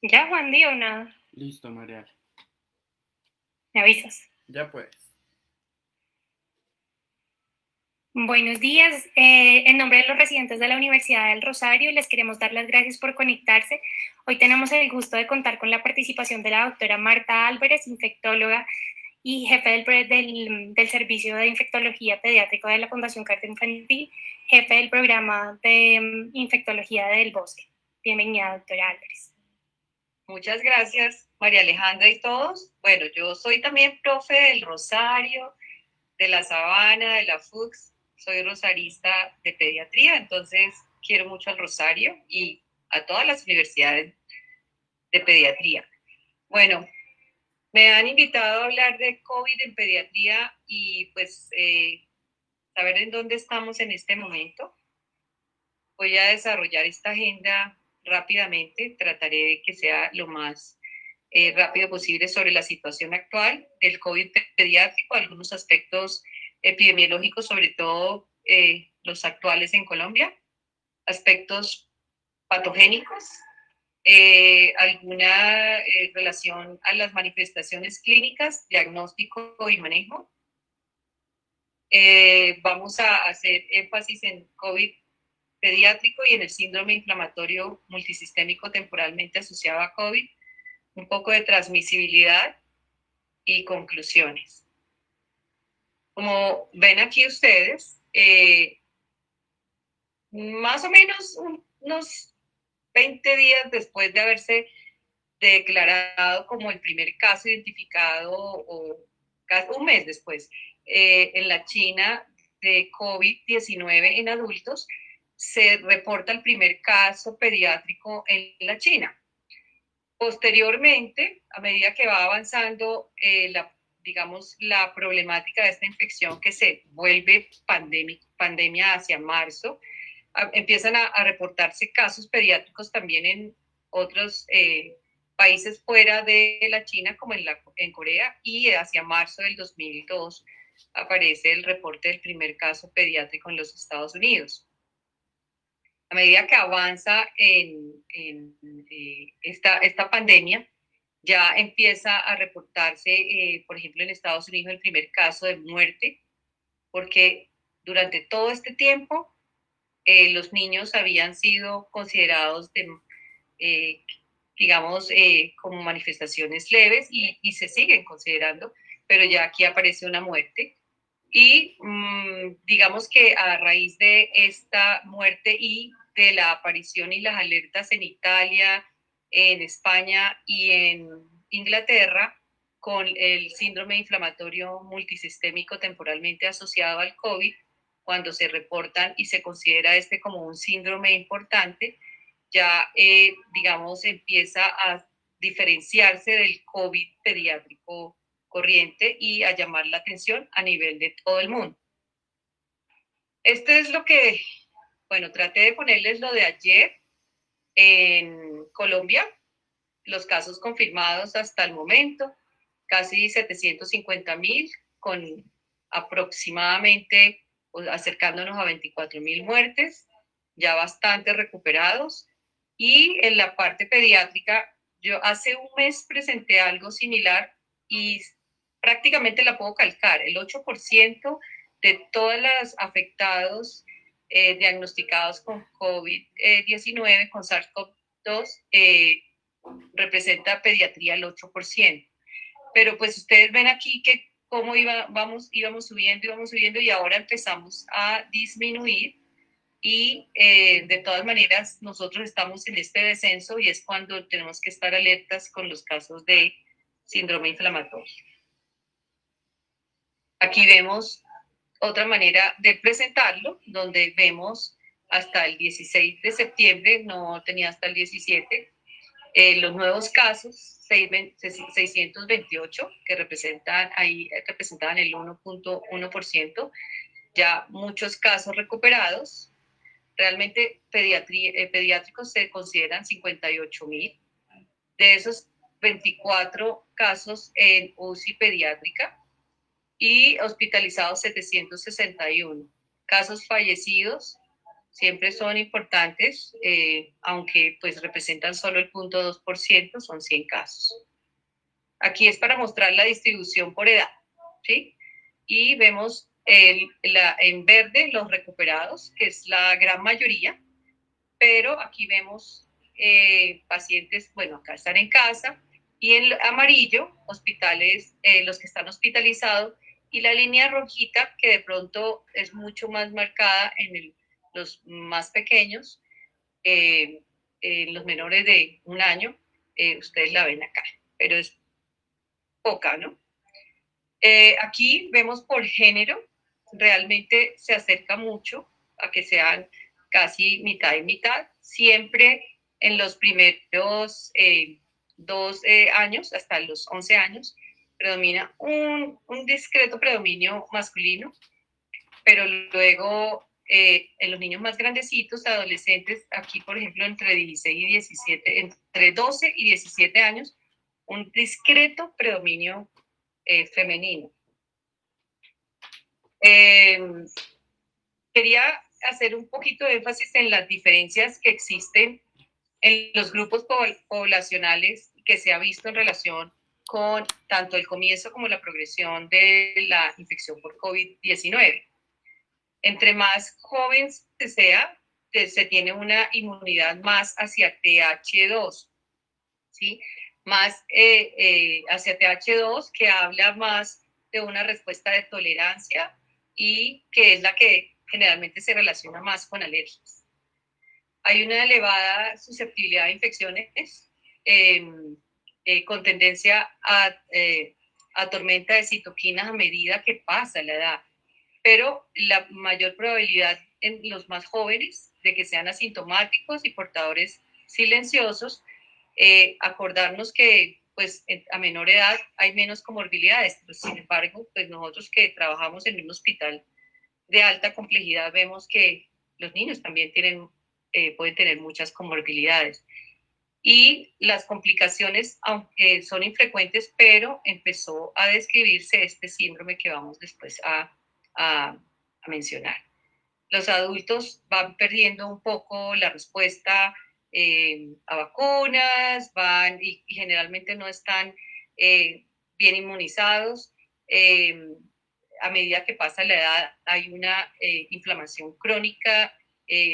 Ya, Juan, ¿o nada? Listo, Marial. Me avisas. Ya pues. Buenos días. En nombre de los residentes de la Universidad del Rosario, les queremos dar las gracias por conectarse. Hoy tenemos el gusto de contar con la participación de la doctora Marta Álvarez, infectóloga y jefe del Servicio de Infectología Pediátrica de la Fundación Carta Infantil, jefe del programa de Infectología del Bosque. Bienvenida, doctora Álvarez. Muchas gracias, María Alejandra y todos. Bueno, yo soy también profe del Rosario, de la Sabana, de la FUCS. Soy rosarista de pediatría, entonces quiero mucho al Rosario y a todas las universidades de pediatría. Bueno, me han invitado a hablar de COVID en pediatría y pues saber en dónde estamos en este momento. Voy a desarrollar esta agenda rápidamente, trataré de que sea lo más rápido posible sobre la situación actual del COVID pediátrico, algunos aspectos epidemiológicos, sobre todo los actuales en Colombia, aspectos patogénicos, alguna relación a las manifestaciones clínicas, diagnóstico y manejo. Vamos a hacer énfasis en COVID pediátrico y en el síndrome inflamatorio multisistémico temporalmente asociado a COVID, un poco de transmisibilidad y conclusiones. Como ven aquí ustedes, más o menos unos 20 días después de haberse declarado como el primer caso identificado, o un mes después, en la China de COVID-19 en adultos, se reporta el primer caso pediátrico en la China. Posteriormente, a medida que va avanzando la problemática de esta infección que se vuelve pandemia hacia marzo, empiezan a reportarse casos pediátricos también en otros países fuera de la China, como en Corea, y hacia marzo del 2002 aparece el reporte del primer caso pediátrico en los Estados Unidos. A medida que avanza esta pandemia, ya empieza a reportarse, por ejemplo, en Estados Unidos el primer caso de muerte, porque durante todo este tiempo los niños habían sido considerados eh, como manifestaciones leves y se siguen considerando, pero ya aquí aparece una muerte. Y digamos que a raíz de esta muerte y de la aparición y las alertas en Italia, en España y en Inglaterra, con el síndrome inflamatorio multisistémico temporalmente asociado al COVID, cuando se reportan y se considera este como un síndrome importante, ya, empieza a diferenciarse del COVID pediátrico corriente y a llamar la atención a nivel de todo el mundo. Esto es lo que, bueno, traté de ponerles lo de ayer en Colombia, los casos confirmados hasta el momento, casi 750,000, con aproximadamente acercándonos a 24,000 muertes, ya bastante recuperados. Y en la parte pediátrica, yo hace un mes presenté algo similar y prácticamente la puedo calcar. El 8% de todos los afectados diagnosticados con COVID-19, con SARS-CoV-2, representa pediatría el 8%. Pero pues ustedes ven aquí que cómo íbamos subiendo y ahora empezamos a disminuir y de todas maneras nosotros estamos en este descenso y es cuando tenemos que estar alertas con los casos de síndrome inflamatorio. Aquí vemos otra manera de presentarlo, donde vemos hasta el 16 de septiembre, no tenía hasta el 17, los nuevos casos, 628, que representaban el 1.1%, ya muchos casos recuperados. Realmente pediátricos se consideran 58,000. De esos, 24 casos en UCI pediátrica y hospitalizados 761. Casos fallecidos, siempre son importantes, aunque pues representan solo el 0.2%, son 100 casos. Aquí es para mostrar la distribución por edad, ¿sí? Y vemos en verde los recuperados, que es la gran mayoría, pero aquí vemos pacientes, bueno, acá están en casa, y en amarillo, hospitales, los que están hospitalizados, y la línea rojita, que de pronto es mucho más marcada en los más pequeños, los menores de un año, ustedes la ven acá, pero es poca, ¿no? Aquí vemos por género, realmente se acerca mucho a que sean casi mitad y mitad, siempre en los primeros 2 años, hasta los 11 años, predomina un discreto predominio masculino, pero luego en los niños más grandecitos, adolescentes, aquí por ejemplo entre 16 y 17, entre 12 y 17 años, un discreto predominio femenino. Quería hacer un poquito de énfasis en las diferencias que existen en los grupos poblacionales que se ha visto en relación con tanto el comienzo como la progresión de la infección por COVID-19. Entre más joven se sea, se tiene una inmunidad más hacia TH2, ¿sí? Más hacia TH2, que habla más de una respuesta de tolerancia y que es la que generalmente se relaciona más con alergias. Hay una elevada susceptibilidad a infecciones con tendencia a tormenta de citoquinas a medida que pasa la edad, pero la mayor probabilidad en los más jóvenes de que sean asintomáticos y portadores silenciosos, acordarnos que pues a menor edad hay menos comorbilidades, pero sin embargo, pues nosotros que trabajamos en un hospital de alta complejidad vemos que los niños también pueden tener muchas comorbilidades. Y las complicaciones, aunque son infrecuentes, pero empezó a describirse este síndrome que vamos después a mencionar. Los adultos van perdiendo un poco la respuesta a vacunas, y generalmente no están bien inmunizados. A medida que pasa la edad hay una inflamación crónica,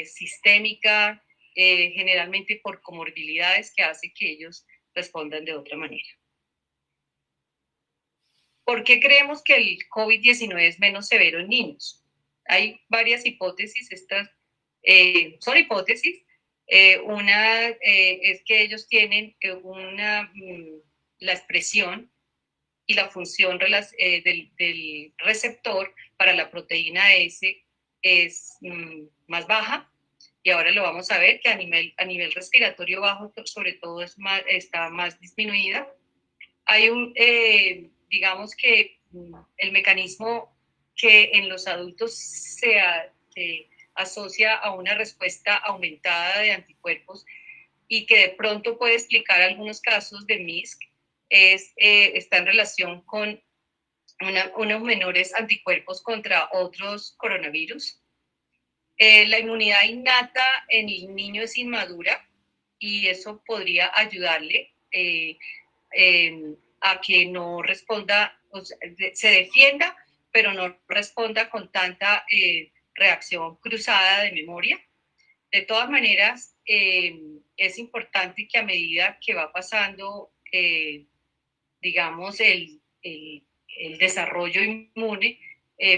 sistémica, generalmente por comorbilidades que hace que ellos respondan de otra manera. ¿Por qué creemos que el COVID-19 es menos severo en niños? Hay varias hipótesis, estas son hipótesis. Una es que ellos tienen la expresión y la función del receptor para la proteína S es más baja, y ahora lo vamos a ver que a nivel respiratorio bajo sobre todo está más disminuida. Hay digamos que el mecanismo que en los adultos se asocia a una respuesta aumentada de anticuerpos y que de pronto puede explicar algunos casos de MISC, está en relación con unos menores anticuerpos contra otros coronavirus. La inmunidad innata en el niño es inmadura y eso podría ayudarle a que no responda, o sea, se defienda, pero no responda con tanta reacción cruzada de memoria. De todas maneras, es importante que a medida que va pasando, digamos, el desarrollo inmune,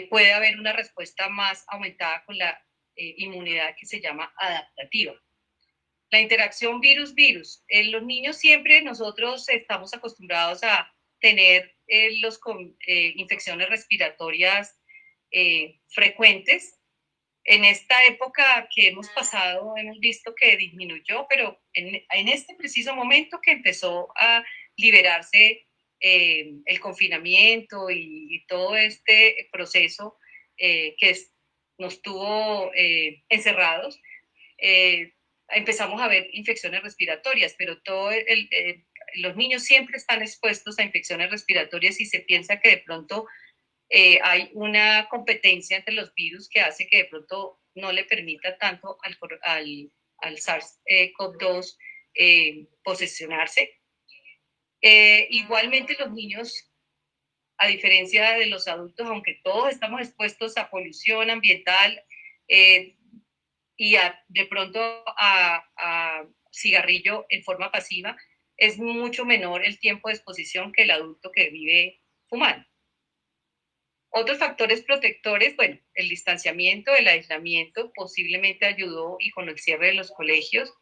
puede haber una respuesta más aumentada con la inmunidad que se llama adaptativa. La interacción virus-virus. En los niños siempre nosotros estamos acostumbrados a tener infecciones respiratorias frecuentes. En esta época que hemos pasado hemos visto que disminuyó, pero en este preciso momento que empezó a liberarse el confinamiento y todo este proceso que nos tuvo encerrados, empezamos a ver infecciones respiratorias, pero los niños siempre están expuestos a infecciones respiratorias y se piensa que de pronto hay una competencia entre los virus que hace que de pronto no le permita tanto al SARS-CoV-2 posesionarse. Igualmente los niños, a diferencia de los adultos, aunque todos estamos expuestos a polución ambiental y de pronto a cigarrillo en forma pasiva, es mucho menor el tiempo de exposición que el adulto que vive fumando. Otros factores protectores, bueno, el distanciamiento, el aislamiento posiblemente ayudó, y con el cierre de los colegios,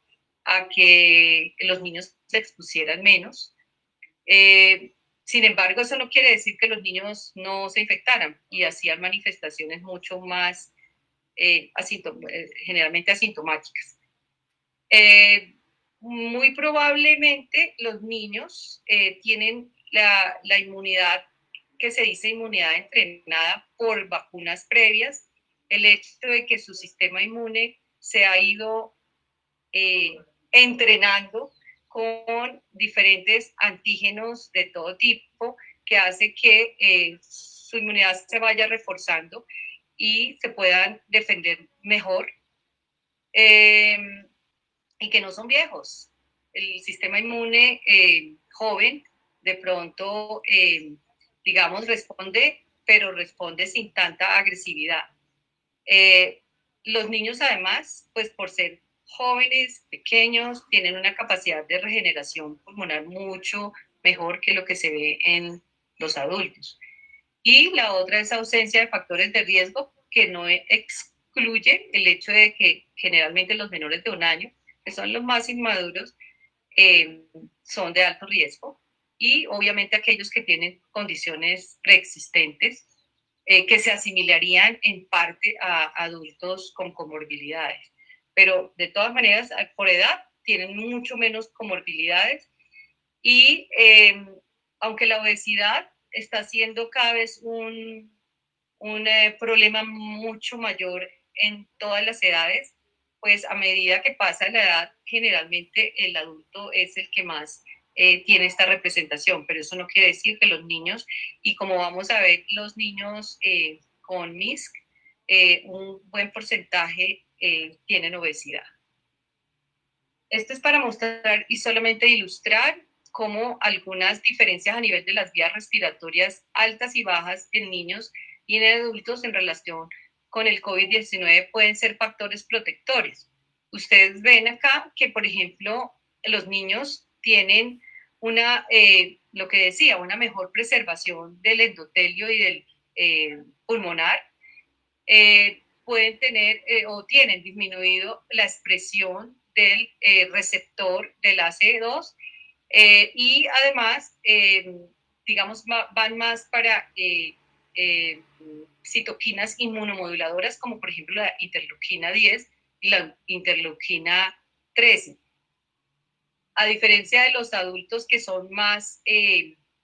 a que los niños se expusieran menos. Sin embargo, eso no quiere decir que los niños no se infectaran y hacían manifestaciones mucho más generalmente asintomáticas. Muy probablemente los niños tienen la inmunidad que se dice inmunidad entrenada por vacunas previas, el hecho de que su sistema inmune se ha ido entrenando con diferentes antígenos de todo tipo, que hace que su inmunidad se vaya reforzando y se puedan defender mejor, y que no son viejos. El sistema inmune joven de pronto, digamos, responde, pero responde sin tanta agresividad. Los niños además, pues por ser jóvenes, pequeños, tienen una capacidad de regeneración pulmonar mucho mejor que lo que se ve en los adultos. Y la otra es ausencia de factores de riesgo, que no excluye el hecho de que generalmente los menores de 1 año, que son los más inmaduros, son de alto riesgo, y obviamente aquellos que tienen condiciones preexistentes que se asimilarían en parte a adultos con comorbilidades. Pero de todas maneras, por edad, tienen mucho menos comorbilidades, y aunque la obesidad está siendo cada vez un problema mucho mayor en todas las edades, pues a medida que pasa la edad, generalmente el adulto es el que más tiene esta representación, pero eso no quiere decir que los niños, y como vamos a ver, los niños con MISC, un buen porcentaje tienen obesidad. Esto es para mostrar y solamente ilustrar cómo algunas diferencias a nivel de las vías respiratorias altas y bajas en niños y en adultos en relación con el COVID-19 pueden ser factores protectores. Ustedes ven acá que, por ejemplo, los niños tienen lo que decía, una mejor preservación del endotelio y del pulmonar. Pueden tener o tienen disminuido la expresión del receptor del ACE2, y además, digamos, van más para citoquinas inmunomoduladoras, como por ejemplo la interleuquina 10 y la interleuquina 13. A diferencia de los adultos que son más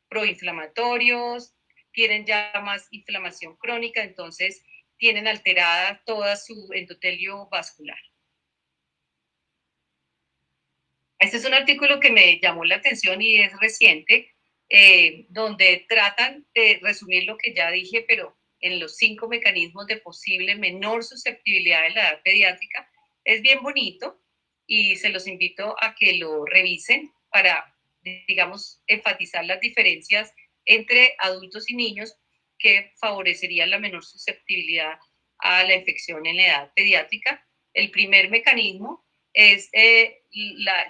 proinflamatorios, tienen ya más inflamación crónica, entonces tienen alterada toda su endotelio vascular. Este es un artículo que me llamó la atención y es reciente, donde tratan de resumir lo que ya dije, pero en los 5 mecanismos de posible menor susceptibilidad en la edad pediátrica. Es bien bonito y se los invito a que lo revisen para, digamos, enfatizar las diferencias entre adultos y niños que favorecerían la menor susceptibilidad a la infección en la edad pediátrica. El primer mecanismo es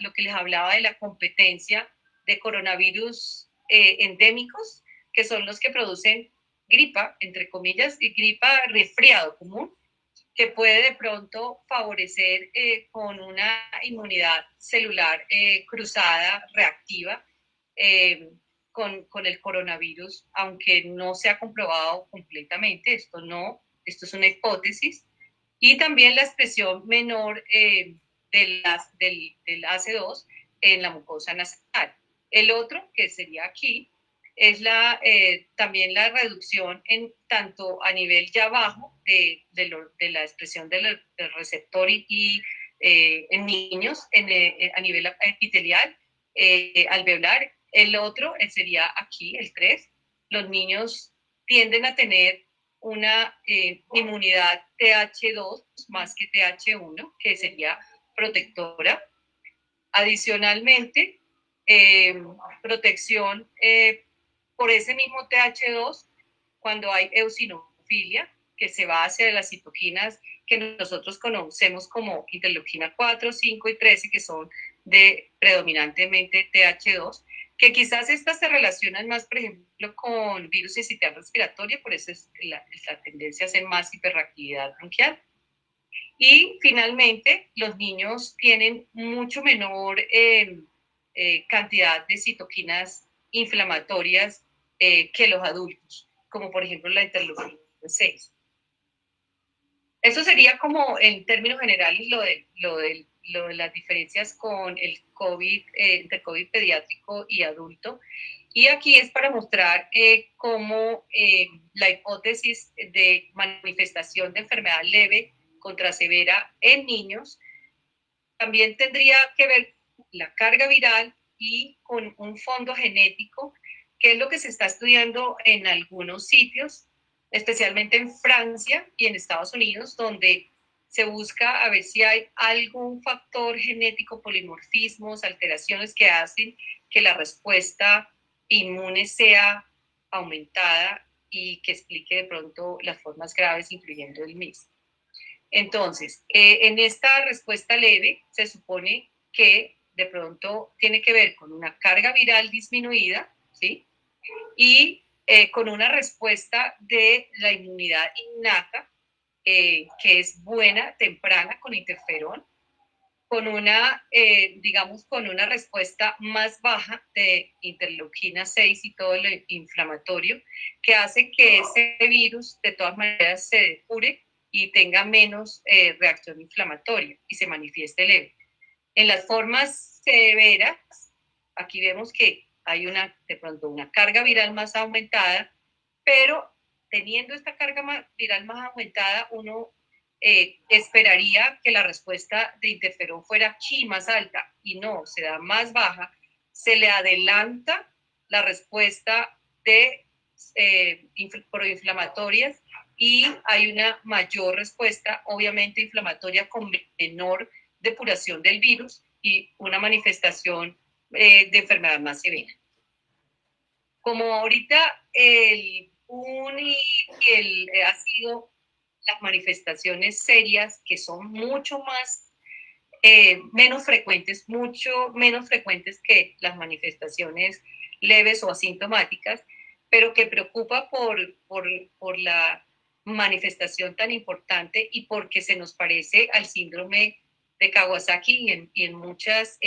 lo que les hablaba de la competencia de coronavirus endémicos, que son los que producen gripa, entre comillas, y gripa resfriado común, que puede de pronto favorecer con una inmunidad celular cruzada, reactiva, con el coronavirus, aunque no se ha comprobado completamente, esto es una hipótesis, y también la expresión menor del AC2 en la mucosa nasal. El otro, que sería aquí, es también la reducción en tanto a nivel ya bajo de la expresión del receptor y en niños a nivel epitelial, alveolar. El otro sería aquí, el 3. Los niños tienden a tener una inmunidad TH2 más que TH1, que sería protectora. Adicionalmente, protección por ese mismo TH2 cuando hay eosinofilia, que se va hacia las citoquinas que nosotros conocemos como interleuquina 4, 5 y 13, que son de predominantemente TH2, que quizás estas se relacionan más, por ejemplo, con virus sincitial respiratorio, por eso es la tendencia a hacer más hiperactividad bronquial. Y finalmente, los niños tienen mucho menor cantidad de citoquinas inflamatorias que los adultos, como por ejemplo la interleuquina 6. Eso sería como en términos generales lo de las diferencias con el COVID, entre COVID pediátrico y adulto. Y aquí es para mostrar cómo la hipótesis de manifestación de enfermedad leve contra severa en niños también tendría que ver con la carga viral y con un fondo genético, que es lo que se está estudiando en algunos sitios, especialmente en Francia y en Estados Unidos, donde se busca a ver si hay algún factor genético, polimorfismos, alteraciones que hacen que la respuesta inmune sea aumentada y que explique de pronto las formas graves, incluyendo el mismo. Entonces, en esta respuesta leve se supone que de pronto tiene que ver con una carga viral disminuida, ¿sí? Y con una respuesta de la inmunidad innata, que es buena, temprana, con interferón, con una, digamos, con una respuesta más baja de interleuquina 6 y todo lo inflamatorio, que hace que ese virus de todas maneras se depure y tenga menos reacción inflamatoria y se manifieste leve. En las formas severas, aquí vemos que hay de pronto una carga viral más aumentada, pero teniendo esta carga viral más aumentada, uno esperaría que la respuesta de interferón fuera aquí más alta y no, se da más baja, se le adelanta la respuesta de proinflamatorias y hay una mayor respuesta, obviamente inflamatoria con menor depuración del virus y una manifestación de enfermedad más severa. Como ahorita el ha sido las manifestaciones serias, que son mucho más, menos frecuentes, mucho menos frecuentes que las manifestaciones leves o asintomáticas, pero que preocupa por la manifestación tan importante y porque se nos parece al síndrome de Kawasaki y en muchas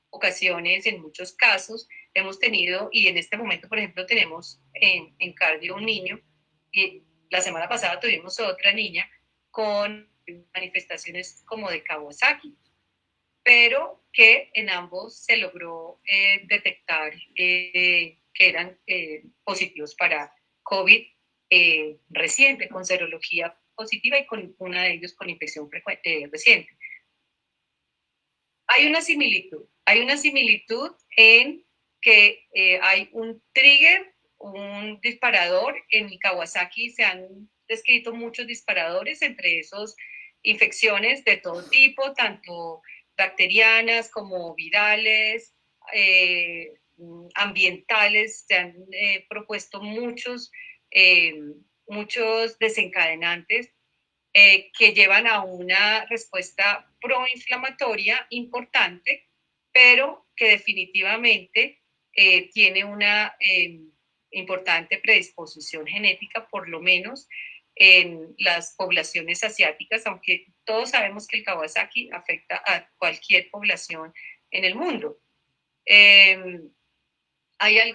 ocasiones, en muchos casos, hemos tenido, y en este momento, por ejemplo, tenemos en cardio un niño, y la semana pasada tuvimos otra niña con manifestaciones como de Kawasaki, pero que en ambos se logró detectar que eran positivos para COVID reciente, con serología positiva y con una de ellos con infección reciente. Hay una similitud en que hay un trigger, un disparador. En el Kawasaki se han descrito muchos disparadores, entre esos infecciones de todo tipo, tanto bacterianas como virales, ambientales. Se han propuesto muchos desencadenantes que llevan a una respuesta proinflamatoria importante, pero que definitivamente tiene una importante predisposición genética, por lo menos en las poblaciones asiáticas, aunque todos sabemos que el Kawasaki afecta a cualquier población en el mundo.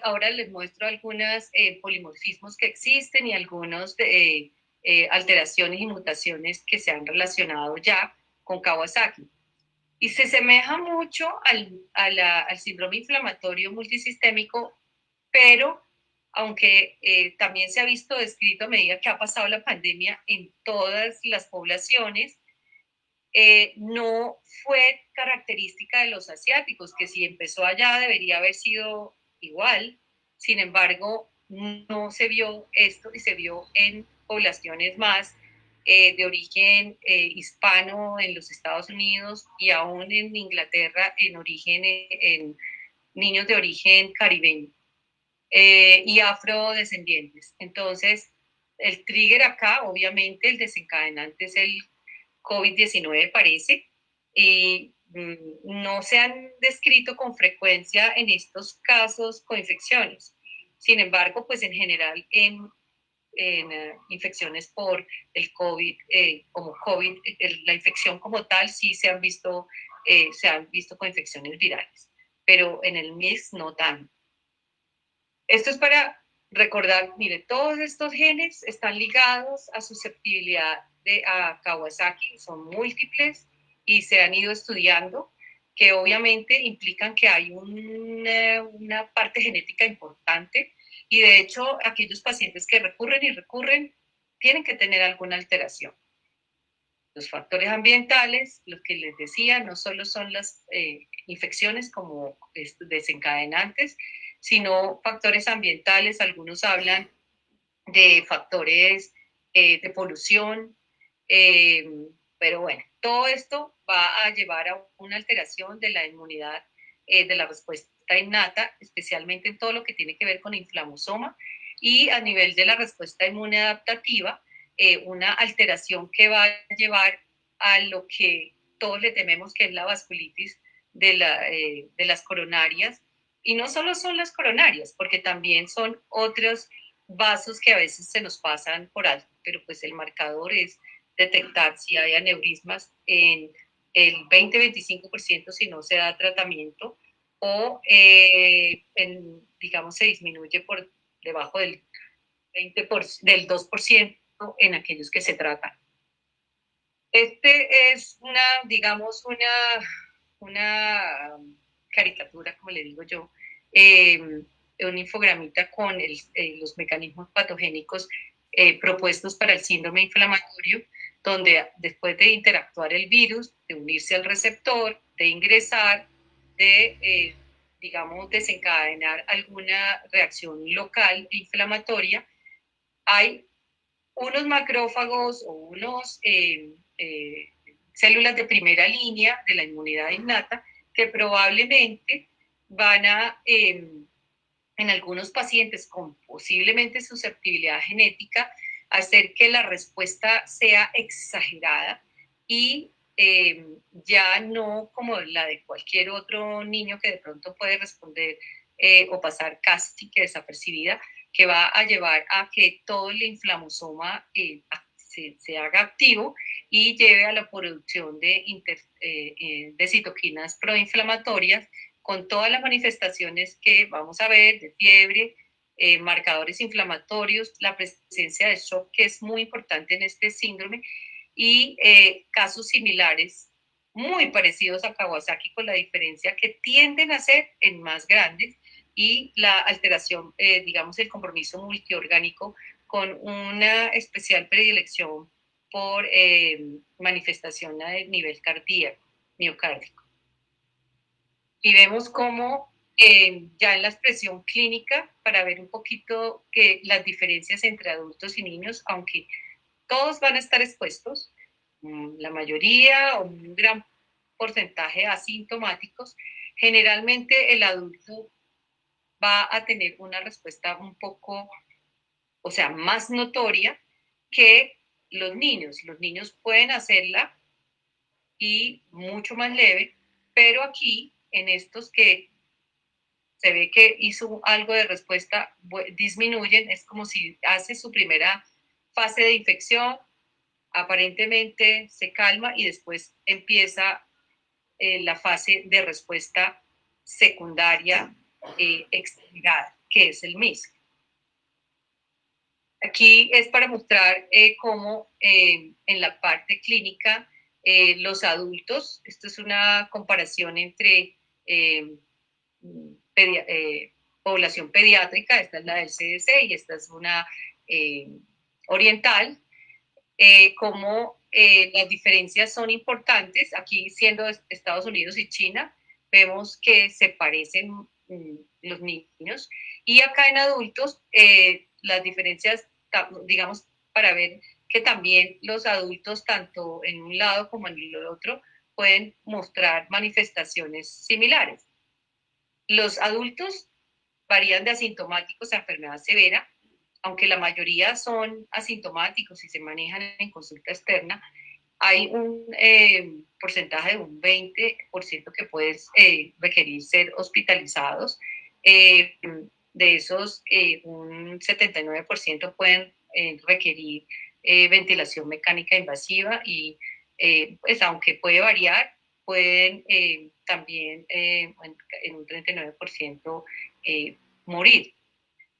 Ahora les muestro algunos polimorfismos que existen y algunos alteraciones y mutaciones que se han relacionado ya con Kawasaki. Y se asemeja mucho al síndrome inflamatorio multisistémico, pero aunque también se ha visto descrito a medida que ha pasado la pandemia en todas las poblaciones, no fue característica de los asiáticos, que si empezó allá debería haber sido igual. Sin embargo, no se vio esto y se vio en poblaciones más de origen hispano en los Estados Unidos y aún en Inglaterra en origen en niños de origen caribeño y afrodescendientes. Entonces, el trigger acá, obviamente, el desencadenante es el COVID-19, parece, y no se han descrito con frecuencia en estos casos coinfecciones. Sin embargo, pues en general en infecciones por el COVID, como COVID, la infección como tal, sí se han visto coinfecciones virales, pero en el MIS no tanto. Esto es para recordar, mire, todos estos genes están ligados a susceptibilidad a Kawasaki, son múltiples y se han ido estudiando, que obviamente implican que hay una parte genética importante y de hecho aquellos pacientes que recurren y recurren tienen que tener alguna alteración. Los factores ambientales, los que les decía, no solo son las infecciones como desencadenantes, sino factores ambientales. Algunos hablan de factores de polución, pero bueno, todo esto va a llevar a una alteración de la inmunidad, de la respuesta innata, especialmente en todo lo que tiene que ver con inflamosoma, y a nivel de la respuesta inmune adaptativa, una alteración que va a llevar a lo que todos le tememos, que es la vasculitis de las coronarias, y no solo son las coronarias, porque también son otros vasos que a veces se nos pasan por alto, pero pues el marcador es detectar si hay aneurismas en el 20-25% si no se da tratamiento o digamos se disminuye por debajo del 2% en aquellos que se tratan. Este es digamos, una caricatura, como le digo yo, un infogramita con los mecanismos patogénicos propuestos para el síndrome inflamatorio, donde después de interactuar el virus, de unirse al receptor, de ingresar, de, digamos, desencadenar alguna reacción local inflamatoria, hay unos macrófagos o unos células de primera línea de la inmunidad innata que probablemente van a, en algunos pacientes con posiblemente susceptibilidad genética, hacer que la respuesta sea exagerada y ya no como la de cualquier otro niño que de pronto puede responder o pasar casi que desapercibida, que va a llevar a que todo el inflamosoma se haga activo y lleve a la producción de citoquinas proinflamatorias con todas las manifestaciones que vamos a ver de fiebre, marcadores inflamatorios, la presencia de shock, que es muy importante en este síndrome, y casos similares muy parecidos a Kawasaki, con la diferencia que tienden a ser en más grandes y la alteración, digamos, el compromiso multiorgánico con una especial predilección por manifestación a nivel cardíaco, miocárdico. Y vemos cómo ya en la expresión clínica, para ver un poquito las diferencias entre adultos y niños, aunque todos van a estar expuestos, la mayoría o un gran porcentaje asintomáticos, generalmente el adulto va a tener una respuesta un poco, o sea, más notoria que los niños. Los niños pueden hacerla y mucho más leve, pero aquí, en estos que se ve que hizo algo de respuesta, disminuyen, es como si hace su primera fase de infección, aparentemente se calma y después empieza la fase de respuesta secundaria exagerada, que es el MIS. Aquí es para mostrar cómo en la parte clínica los adultos, esto es una comparación entre población pediátrica, esta es la del CDC y esta es una oriental, como las diferencias son importantes. Aquí, siendo Estados Unidos y China, vemos que se parecen los niños. Y acá en adultos, las diferencias, digamos, para ver que también los adultos, tanto en un lado como en el otro, pueden mostrar manifestaciones similares. Los adultos varían de asintomáticos a enfermedad severa, aunque la mayoría son asintomáticos y se manejan en consulta externa. Hay un porcentaje de un 20% que puede requerir ser hospitalizados. De esos, un 79% pueden requerir ventilación mecánica invasiva y pues aunque puede variar, pueden también en un 39% morir.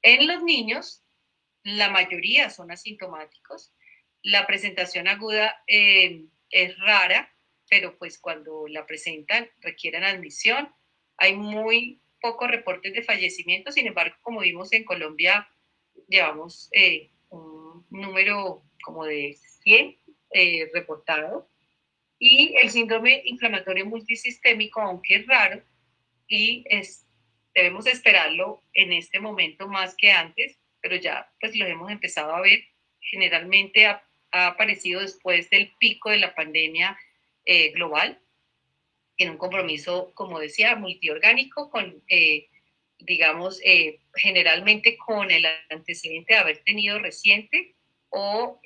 En los niños, la mayoría son asintomáticos. La presentación aguda es rara, pero pues cuando la presentan requieren admisión. Hay muy pocos reportes de fallecimiento, sin embargo, como vimos en Colombia, llevamos un número como de 100 reportado. Y el síndrome inflamatorio multisistémico, aunque es raro, y debemos esperarlo en este momento más que antes, pero ya pues lo hemos empezado a ver. Generalmente ha aparecido después del pico de la pandemia global, en un compromiso, como decía, multiorgánico, con, digamos, generalmente con el antecedente de haber tenido reciente o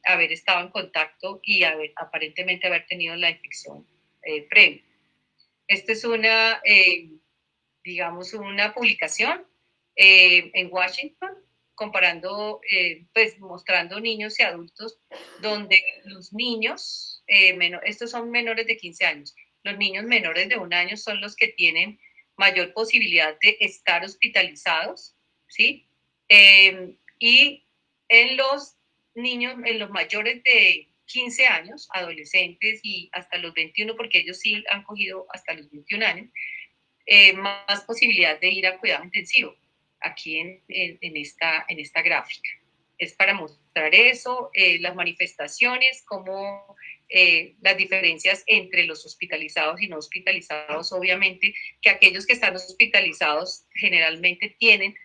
haber estado en contacto y aparentemente haber tenido la infección previa. Esta es una, digamos, una publicación en Washington comparando, pues mostrando niños y adultos, donde los niños, estos son menores de 15 años, los niños menores de 1 año son los que tienen mayor posibilidad de estar hospitalizados, ¿sí? Y en los niños, en los mayores de 15 años, adolescentes y hasta los 21, porque ellos sí han cogido hasta los 21 años, más posibilidad de ir a cuidado intensivo aquí en esta gráfica. Es para mostrar eso, las manifestaciones, cómo las diferencias entre los hospitalizados y no hospitalizados, obviamente, que aquellos que están hospitalizados generalmente tienen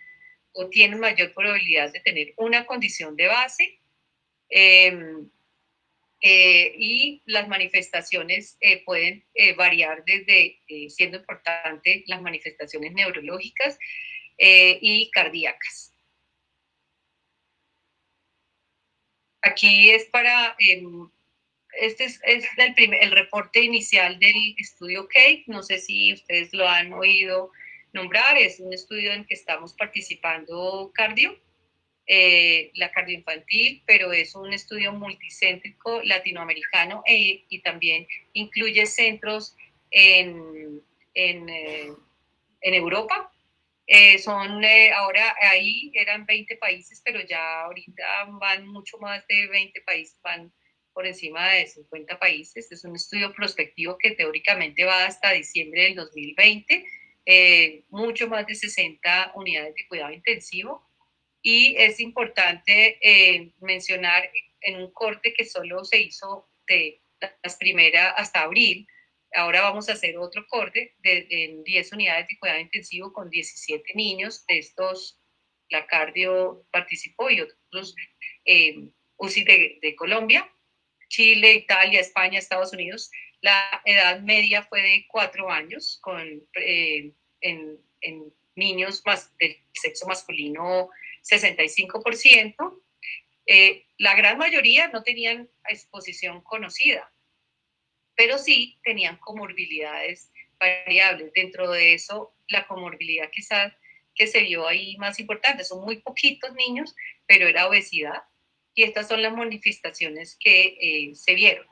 mayor probabilidad de tener una condición de base. Y las manifestaciones pueden variar desde, siendo importante, las manifestaciones neurológicas y cardíacas. Aquí es para, este es el reporte inicial del estudio CAPE, no sé si ustedes lo han oído nombrar, es un estudio en que estamos participando cardio, la cardioinfantil, pero es un estudio multicéntrico latinoamericano y también incluye centros en Europa. Ahora ahí eran 20 países, pero ya ahorita van mucho más de 20 países, van por encima de 50 países. Es un estudio prospectivo que teóricamente va hasta diciembre del 2020, mucho más de 60 unidades de cuidado intensivo. Y es importante mencionar en un corte que solo se hizo de las primeras hasta abril. Ahora vamos a hacer otro corte en 10 unidades de cuidado intensivo con 17 niños. De estos, la cardio participó y otros UCI de Colombia, Chile, Italia, España, Estados Unidos. La edad media fue de 4 años en niños más del sexo masculino 65%. La gran mayoría no tenían exposición conocida, pero sí tenían comorbilidades variables. Dentro de eso, la comorbilidad quizás que se vio ahí más importante, son muy poquitos niños, pero era obesidad, y estas son las manifestaciones que se vieron.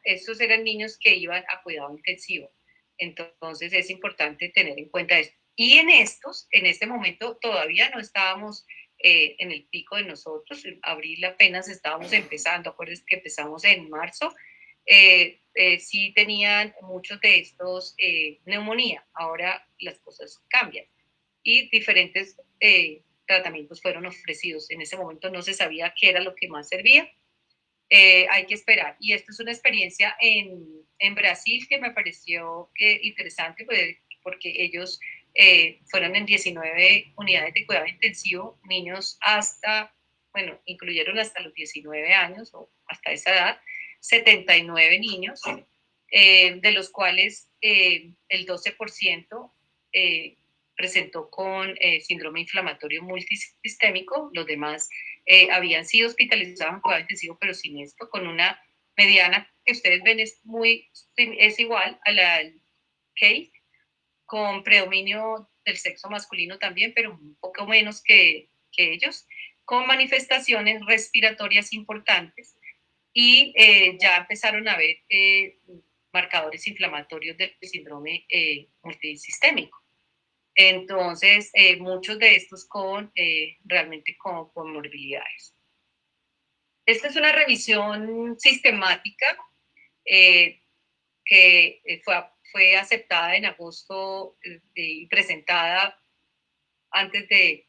Estos eran niños que iban a cuidado intensivo, entonces es importante tener en cuenta esto. Y en este momento todavía no estábamos en el pico de nosotros, en abril apenas estábamos empezando, acuérdense que empezamos en marzo, sí tenían muchos de estos neumonía, ahora las cosas cambian y diferentes tratamientos fueron ofrecidos. En ese momento no se sabía qué era lo que más servía. Hay que esperar. Y esto es una experiencia en Brasil que me pareció interesante, pues porque ellos fueron en 19 unidades de cuidado intensivo, niños hasta, bueno, incluyeron hasta los 19 años o hasta esa edad, 79 niños, de los cuales el 12% presentó con síndrome inflamatorio multisistémico, los demás habían sido hospitalizados en cuidado intensivo, pero sin esto, con una mediana que ustedes ven es igual a la del case, con predominio del sexo masculino también, pero un poco menos que ellos, con manifestaciones respiratorias importantes y ya empezaron a ver marcadores inflamatorios del síndrome multisistémico. Entonces, muchos de estos realmente con comorbilidades. Esta es una revisión sistemática que fue aceptada en agosto y presentada antes de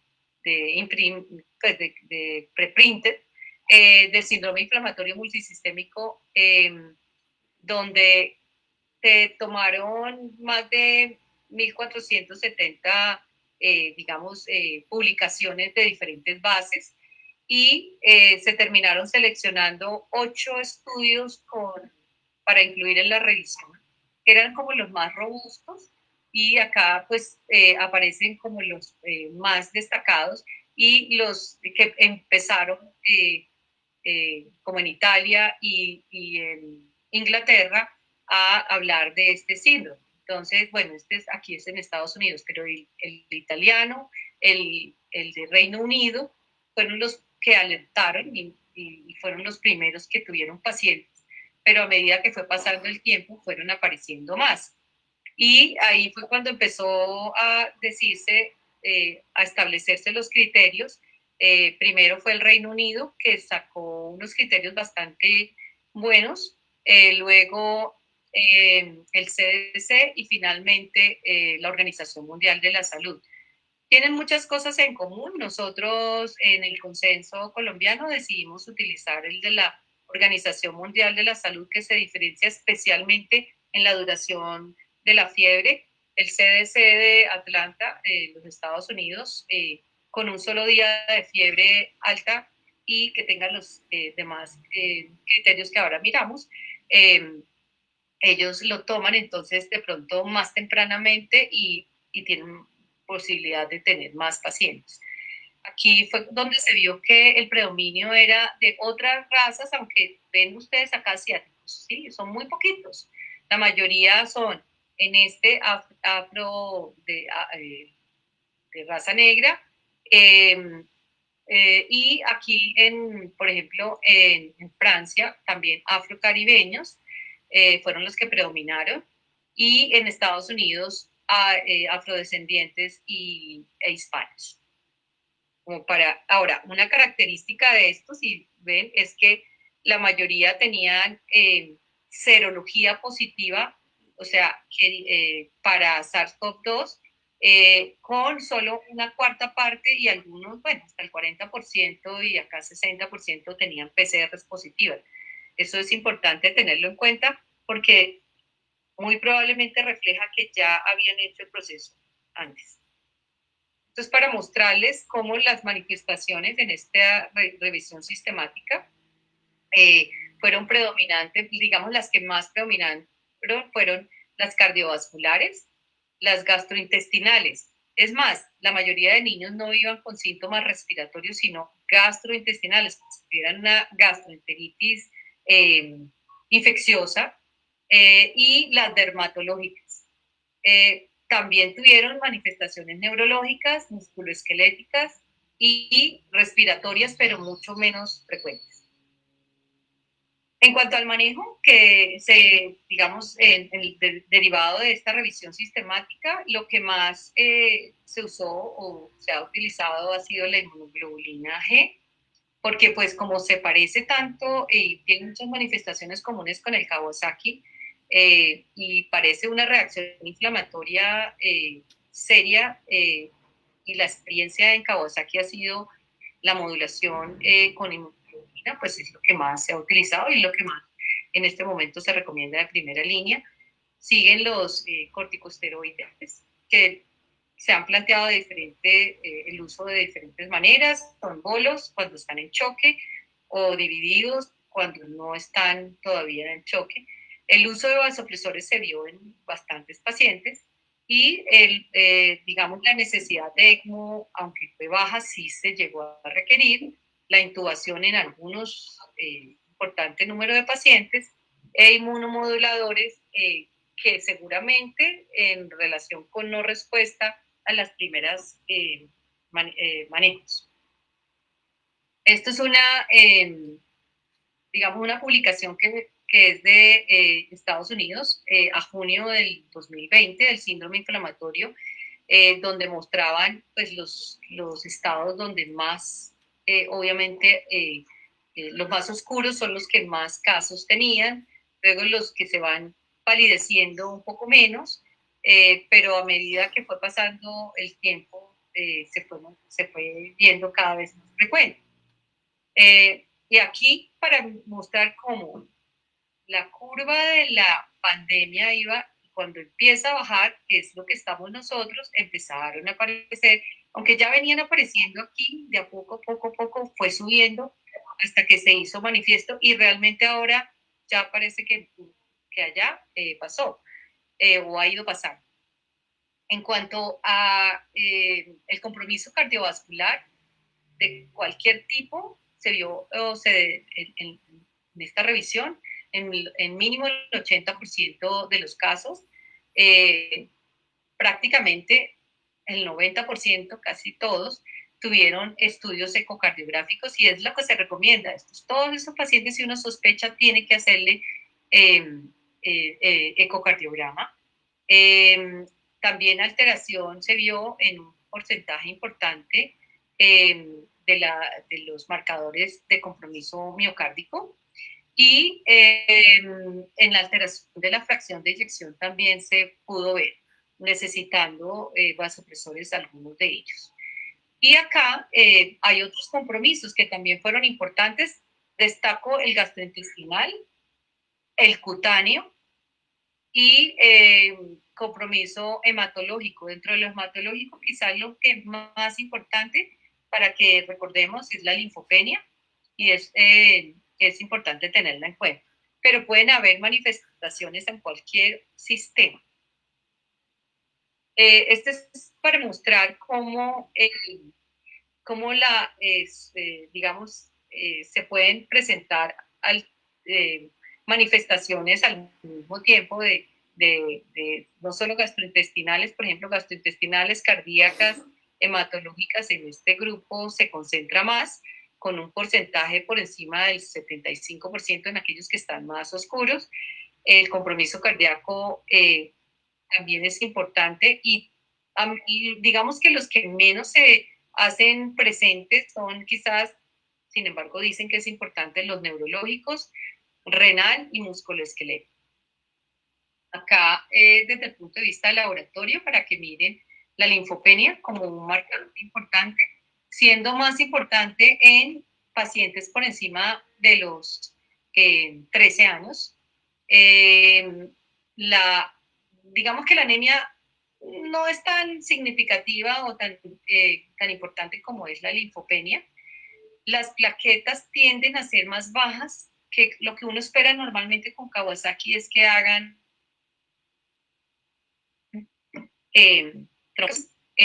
preprinted del síndrome inflamatorio multisistémico, donde se tomaron más de 1.470, publicaciones de diferentes bases y se terminaron seleccionando 8 estudios para incluir en la revisión, que eran como los más robustos, y acá pues aparecen como los más destacados y los que empezaron como en Italia y en Inglaterra a hablar de este síndrome. Entonces, bueno, aquí es en Estados Unidos, pero el italiano, el de Reino Unido, fueron los que alertaron y fueron los primeros que tuvieron pacientes, pero a medida que fue pasando el tiempo fueron apareciendo más. Y ahí fue cuando empezó a decirse, a establecerse los criterios. Primero fue el Reino Unido, que sacó unos criterios bastante buenos, luego el CDC y finalmente la Organización Mundial de la Salud. Tienen muchas cosas en común. Nosotros en el consenso colombiano decidimos utilizar el de la Organización Mundial de la Salud, que se diferencia especialmente en la duración de la fiebre. El CDC de Atlanta, los Estados Unidos, con un solo día de fiebre alta y que tengan los demás criterios que ahora miramos, ellos lo toman entonces de pronto más tempranamente y tienen posibilidad de tener más pacientes. Aquí fue donde se vio que el predominio era de otras razas, aunque ven ustedes acá asiáticos, ¿sí? Son muy poquitos. La mayoría son en afro de raza negra, y aquí, por ejemplo, en Francia, también afrocaribeños fueron los que predominaron, y en Estados Unidos afrodescendientes e hispanos. Ahora, una característica de estos, si ven, es que la mayoría tenían serología positiva, o sea, para SARS-CoV-2, con solo una cuarta parte y algunos, bueno, hasta el 40% y acá 60% tenían PCRs positivas. Eso es importante tenerlo en cuenta porque muy probablemente refleja que ya habían hecho el proceso antes. Entonces, para mostrarles cómo las manifestaciones en esta revisión sistemática fueron predominantes, digamos las que más predominaron fueron las cardiovasculares, las gastrointestinales. Es más, la mayoría de niños no iban con síntomas respiratorios, sino gastrointestinales, eran una gastroenteritis infecciosa, y las dermatológicas. También tuvieron manifestaciones neurológicas, musculoesqueléticas y respiratorias, pero mucho menos frecuentes. En cuanto al manejo, digamos, derivado de esta revisión sistemática, lo que más se usó o se ha utilizado ha sido la inmunoglobulina G, porque pues como se parece tanto y tiene muchas manifestaciones comunes con el Kawasaki, y parece una reacción inflamatoria seria, y la experiencia en Kawasaki ha sido la modulación con inmunoglobulina, pues es lo que más se ha utilizado y lo que más en este momento se recomienda de primera línea. siguen los corticosteroides, que se han planteado el uso de diferentes maneras, son bolos cuando están en choque o divididos cuando no están todavía en choque. El uso de vasopresores se vio en bastantes pacientes y digamos la necesidad de ECMO, aunque fue baja, sí se llegó a requerir la intubación en algunos importante número de pacientes e inmunomoduladores que seguramente en relación con no respuesta a las primeras manejos. Esto es digamos, una publicación que es de Estados Unidos a junio del 2020 del síndrome inflamatorio, donde mostraban pues, los estados donde más, obviamente, los más oscuros son los que más casos tenían, luego los que se van palideciendo un poco menos, pero a medida que fue pasando el tiempo, se fue viendo cada vez más frecuente. Y aquí para mostrar cómo la curva de la pandemia iba, cuando empieza a bajar, que es lo que estamos nosotros, empezaron a aparecer, aunque ya venían apareciendo aquí, de a poco, fue subiendo hasta que se hizo manifiesto y realmente ahora ya parece que allá pasó o ha ido pasando. En cuanto a el compromiso cardiovascular de cualquier tipo, se vio en esta revisión en mínimo el 80% de los casos, prácticamente el 90%, casi todos, tuvieron estudios ecocardiográficos y es lo que se recomienda. Todos esos pacientes, si uno sospecha, tiene que hacerle ecocardiograma. También alteración se vio en un porcentaje importante de los marcadores de compromiso miocárdico y en la alteración de la fracción de eyección también se pudo ver, necesitando vasopresores algunos de ellos. Y acá hay otros compromisos que también fueron importantes. Destaco el gastrointestinal, el cutáneo y compromiso hematológico. Dentro de lo hematológico, quizás lo que es más importante para que recordemos es la linfopenia y es importante tenerla en cuenta. Pero pueden haber manifestaciones en cualquier sistema. Este es para mostrar cómo digamos, se pueden presentar manifestaciones al mismo tiempo de no solo gastrointestinales, por ejemplo, gastrointestinales, cardíacas, hematológicas. En este grupo se concentra más, con un porcentaje por encima del 75% en aquellos que están más oscuros. El compromiso cardíaco también es importante y digamos que los que menos se hacen presentes son quizás, sin embargo, dicen que es importante los neurológicos, renal y musculoesquelético. Acá, desde el punto de vista del laboratorio, para que miren la linfopenia como un marcador importante, siendo más importante en pacientes por encima de los 13 años. Digamos que la anemia no es tan significativa o tan importante como es la linfopenia. Las plaquetas tienden a ser más bajas, que lo que uno espera normalmente con Kawasaki es que hagan en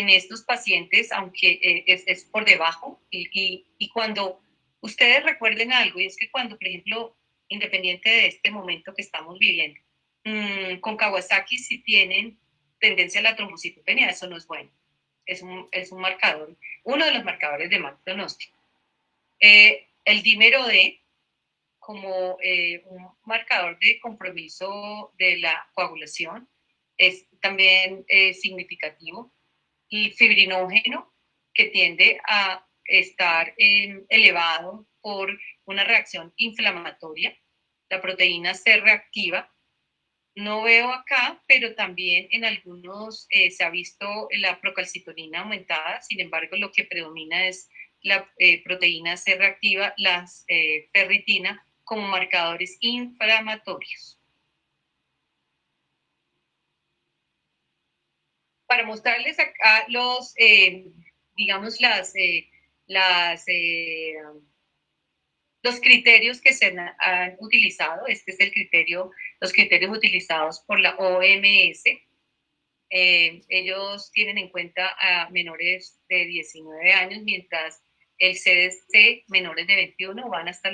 estos pacientes, aunque es por debajo. Y cuando ustedes recuerden algo, y es que cuando, por ejemplo, independiente de este momento que estamos viviendo, con Kawasaki si tienen tendencia a la trombocitopenia, eso no es bueno. Es un marcador, uno de los marcadores de mal pronóstico. El dímero D, como un marcador de compromiso de la coagulación, es también significativo. Y fibrinógeno, que tiende a estar elevado por una reacción inflamatoria. La proteína C reactiva. No veo acá, pero también en algunos se ha visto la procalcitonina aumentada. Sin embargo, lo que predomina es la proteína C reactiva, la ferritina, como marcadores inflamatorios. para mostrarles acá los, digamos, las, los criterios que se han utilizado. Este es el criterio, los criterios utilizados por la OMS. Ellos tienen en cuenta a menores de 19 años, mientras el CDC, menores de 21, van hasta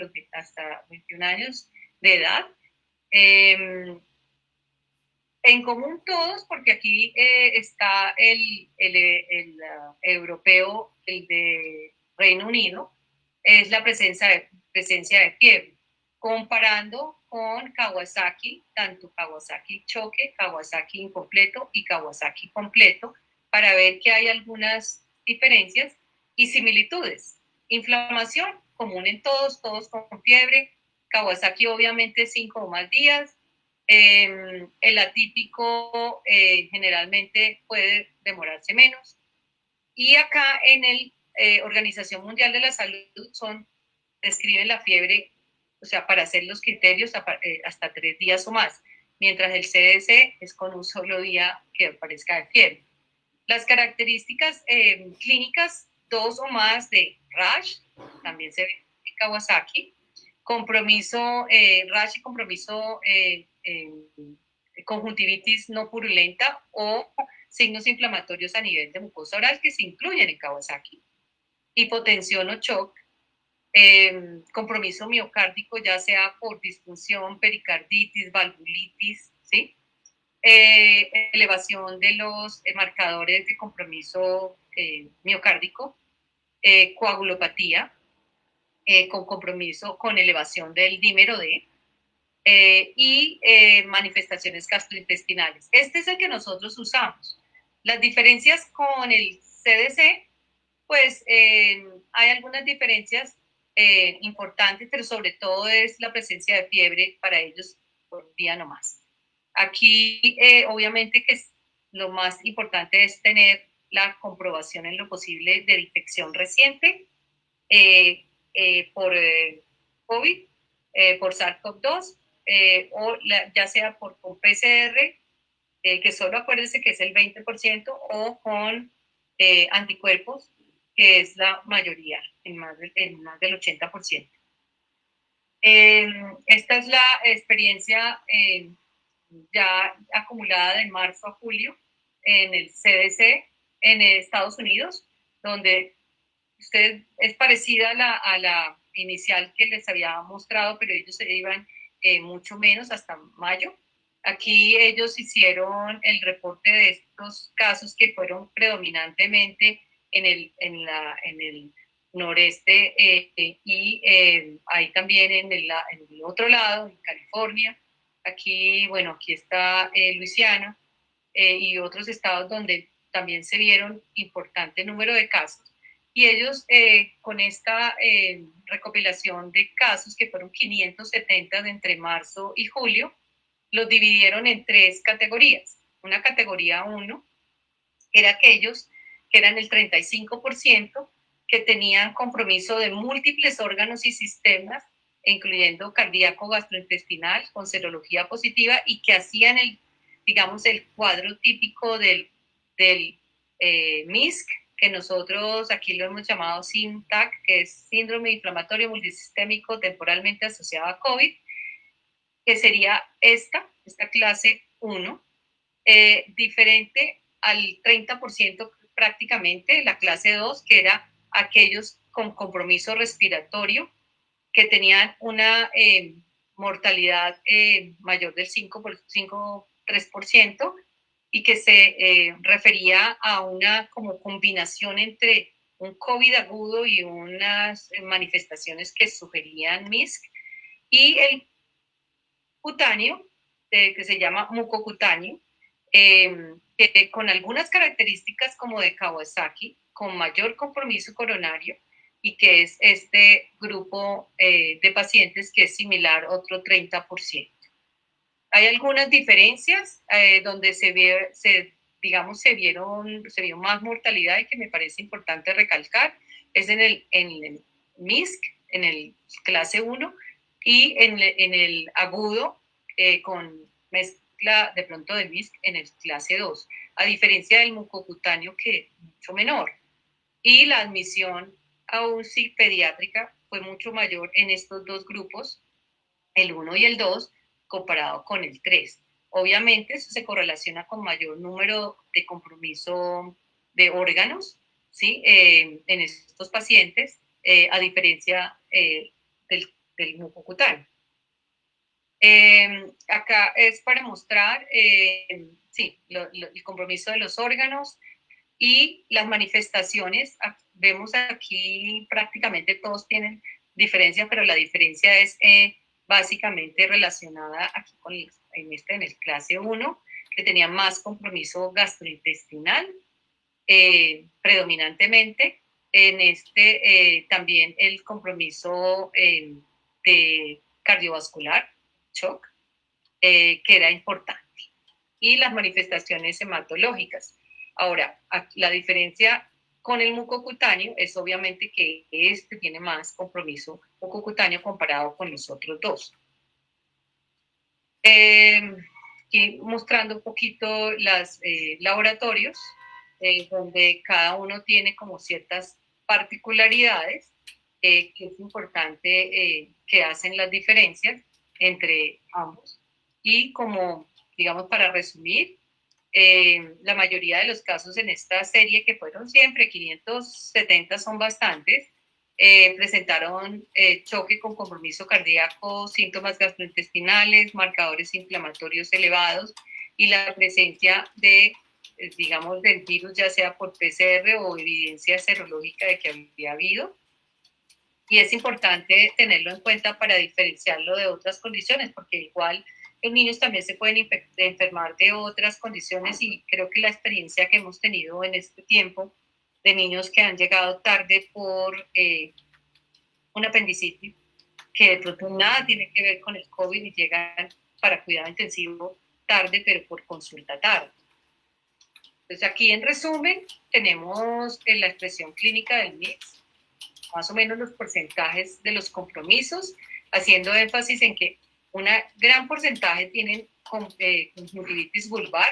21 años de edad. En común todos, porque aquí está el europeo, el de Reino Unido, es la presencia de fiebre, comparando con Kawasaki, tanto Kawasaki choque, Kawasaki incompleto y Kawasaki completo, para ver que hay algunas diferencias y similitudes. Inflamación común en todos, todos con fiebre. Kawasaki obviamente 5 o más días. El atípico generalmente puede demorarse menos. Y acá en el Organización Mundial de la Salud describen la fiebre, o sea, para hacer los criterios hasta 3 días o más, mientras el CDC es con un solo día que aparezca de fiebre. Las características clínicas, 2 o más de rash, también se ve en Kawasaki, compromiso, rash y compromiso, conjuntivitis no purulenta o signos inflamatorios a nivel de mucosa oral que se incluyen en Kawasaki, hipotensión o shock, compromiso miocárdico, ya sea por disfunción, pericarditis, valvulitis, ¿sí? Elevación de los marcadores de compromiso miocárdico, coagulopatía, con compromiso con elevación del dímero D, y manifestaciones gastrointestinales. Este es el que nosotros usamos. Las diferencias con el CDC, pues hay algunas diferencias importantes, pero sobre todo es la presencia de fiebre para ellos por día no más. Aquí, obviamente, que lo más importante es tener la comprobación en lo posible de infección reciente por COVID, por SARS-CoV-2, ya sea con PCR, que solo acuérdense que es el 20%, o con anticuerpos, que es la mayoría, en más del 80%. Esta es la experiencia ya acumulada de marzo a julio en el CDC en Estados Unidos, donde es parecida a la inicial que les había mostrado, pero ellos se iban mucho menos, hasta mayo. Aquí ellos hicieron el reporte de estos casos que fueron predominantemente en el noreste y ahí también en el otro lado, en California. Aquí, bueno, aquí está Luisiana y otros estados donde también se vieron importante número de casos. Y ellos, con esta recopilación de casos, que fueron 570 de entre marzo y julio, los dividieron en 3 categorías. Una categoría 1 era aquellos que eran el 35%, que tenían compromiso de múltiples órganos y sistemas, incluyendo cardíaco, gastrointestinal, con serología positiva, y que hacían digamos, el cuadro típico del MISC, que nosotros aquí lo hemos llamado SINTAC, que es síndrome inflamatorio multisistémico temporalmente asociado a COVID, que sería esta clase 1, diferente al 30% prácticamente, la clase 2, que era aquellos con compromiso respiratorio, que tenían una mortalidad mayor del 3%, y que se refería a una como combinación entre un COVID agudo y unas manifestaciones que sugerían MISC, y el cutáneo, que se llama mucocutáneo, con algunas características como de Kawasaki, con mayor compromiso coronario, y que es este grupo de pacientes que es similar, otro 30%. Hay algunas diferencias donde se vio más mortalidad, y que me parece importante recalcar, es en el MISC, en el clase 1, y en el agudo, con mezcla de pronto de MISC en el clase 2, a diferencia del mucocutáneo que es mucho menor. Y la admisión a UCI pediátrica fue mucho mayor en estos dos grupos, el 1 y el 2, comparado con el 3. Obviamente eso se correlaciona con mayor número de compromiso de órganos, ¿sí? En estos pacientes, a diferencia del mucocutáneo. Acá es para mostrar, sí, el compromiso de los órganos y las manifestaciones. Vemos aquí prácticamente todos tienen diferencia, pero la diferencia es básicamente relacionada aquí con en el clase 1, que tenía más compromiso gastrointestinal predominantemente. En este también el compromiso de cardiovascular, shock, que era importante. Y las manifestaciones hematológicas. Ahora, la diferencia con el mucocutáneo es obviamente que este tiene más compromiso mucocutáneo comparado con los otros dos. Aquí mostrando un poquito los laboratorios, donde cada uno tiene como ciertas particularidades que es importante que hacen las diferencias entre ambos. Y como, digamos, para resumir, la mayoría de los casos en esta serie, que fueron siempre 570, son bastantes, presentaron choque con compromiso cardíaco, síntomas gastrointestinales, marcadores inflamatorios elevados y la presencia de, digamos, del virus, ya sea por PCR o evidencia serológica de que había habido. Y es importante tenerlo en cuenta para diferenciarlo de otras condiciones, porque igual los niños también se pueden enfermar de otras condiciones, y creo que la experiencia que hemos tenido en este tiempo de niños que han llegado tarde por una apendicitis, que de pronto nada tiene que ver con el COVID y llegan para cuidado intensivo tarde, pero por consulta tarde. Entonces aquí en resumen tenemos la expresión clínica del MIX, más o menos los porcentajes de los compromisos, haciendo énfasis en que un gran porcentaje tienen conjuntivitis vulvar.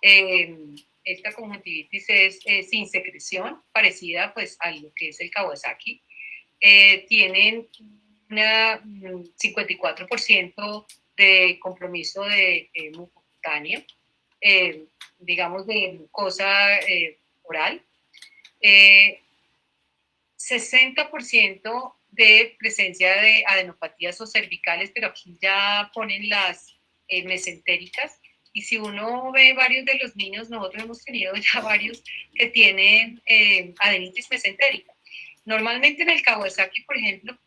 Esta conjuntivitis es sin secreción, parecida pues a lo que es el Kawasaki. Tienen un 54% de compromiso de mucocutáneo, digamos de mucosa oral. 60% de presencia de adenopatías o cervicales, pero aquí ya ponen las mesentéricas. Y si uno ve varios de los niños, nosotros hemos tenido ya varios que tienen adenitis mesentérica. Normalmente en el Kawasaki, por ejemplo,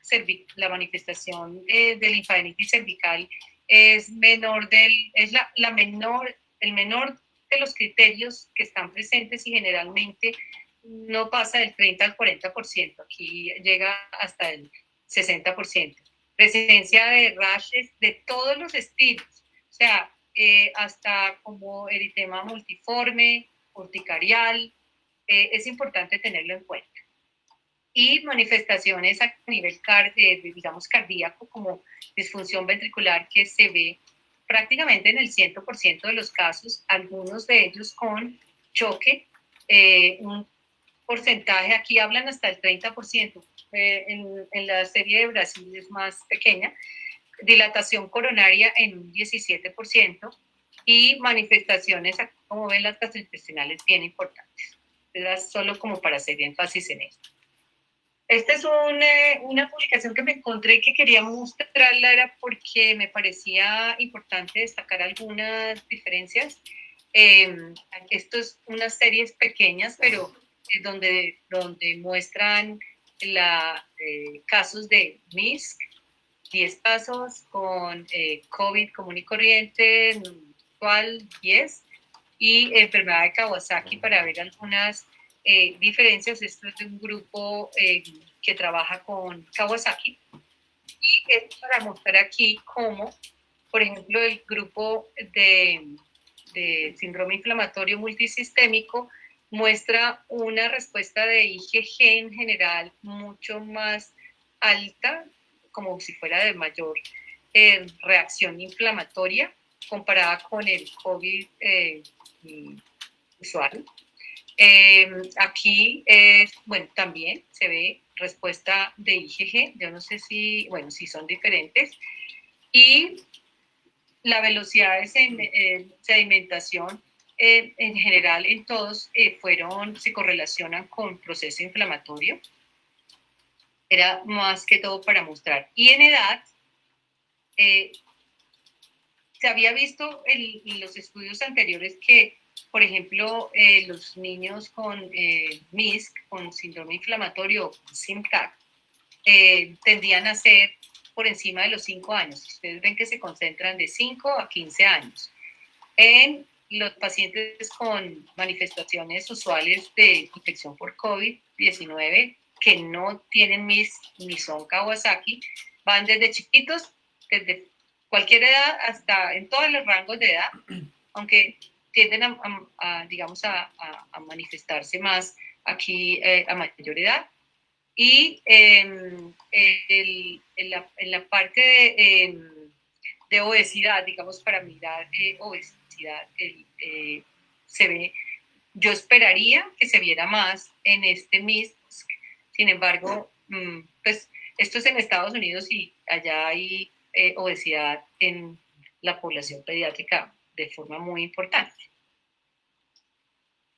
la manifestación de linfadenitis cervical es menor el menor de los criterios que están presentes, y generalmente no pasa del 30 al 40%, aquí llega hasta el 60%. Presencia de rashes de todos los estilos, o sea, hasta como eritema multiforme, urticarial, es importante tenerlo en cuenta. Y manifestaciones a nivel digamos cardíaco, como disfunción ventricular, que se ve prácticamente en el 100% de los casos, algunos de ellos con choque, un porcentaje, aquí hablan hasta el 30%, en la serie de Brasil es más pequeña, dilatación coronaria en un 17%, y manifestaciones, como ven, las gastrointestinales bien importantes. Es solo como para hacer énfasis en esto. Esta es una publicación que me encontré y que quería mostrarla, era porque me parecía importante destacar algunas diferencias. Esto es unas series pequeñas, pero donde muestran casos de MISC, 10 casos, con COVID común y corriente, actual 10, y enfermedad de Kawasaki, para ver algunas diferencias. Esto es de un grupo que trabaja con Kawasaki, y es para mostrar aquí cómo, por ejemplo, el grupo de síndrome inflamatorio multisistémico muestra una respuesta de IgG en general mucho más alta, como si fuera de mayor reacción inflamatoria, comparada con el COVID usual. Aquí, bueno, también se ve respuesta de IgG, yo no sé si, bueno, si son diferentes, y la velocidad de sedimentación en general en todos se correlacionan con proceso inflamatorio. Era más que todo para mostrar. Y en edad, se había visto en los estudios anteriores que, por ejemplo, los niños con MISC, con síndrome inflamatorio, SIMCAC, tendían a ser por encima de los 5 años. Ustedes ven que se concentran de 5 a 15 años. En los pacientes con manifestaciones usuales de infección por COVID-19 que no tienen MIS ni son Kawasaki, van desde chiquitos, desde cualquier edad hasta en todos los rangos de edad, aunque tienden digamos, a manifestarse más aquí a mayor edad. Y en la parte de obesidad, digamos, para mirar obesidad, se ve, yo esperaría que se viera más en este MISC, sin embargo, pues esto es en Estados Unidos y allá hay obesidad en la población pediátrica de forma muy importante.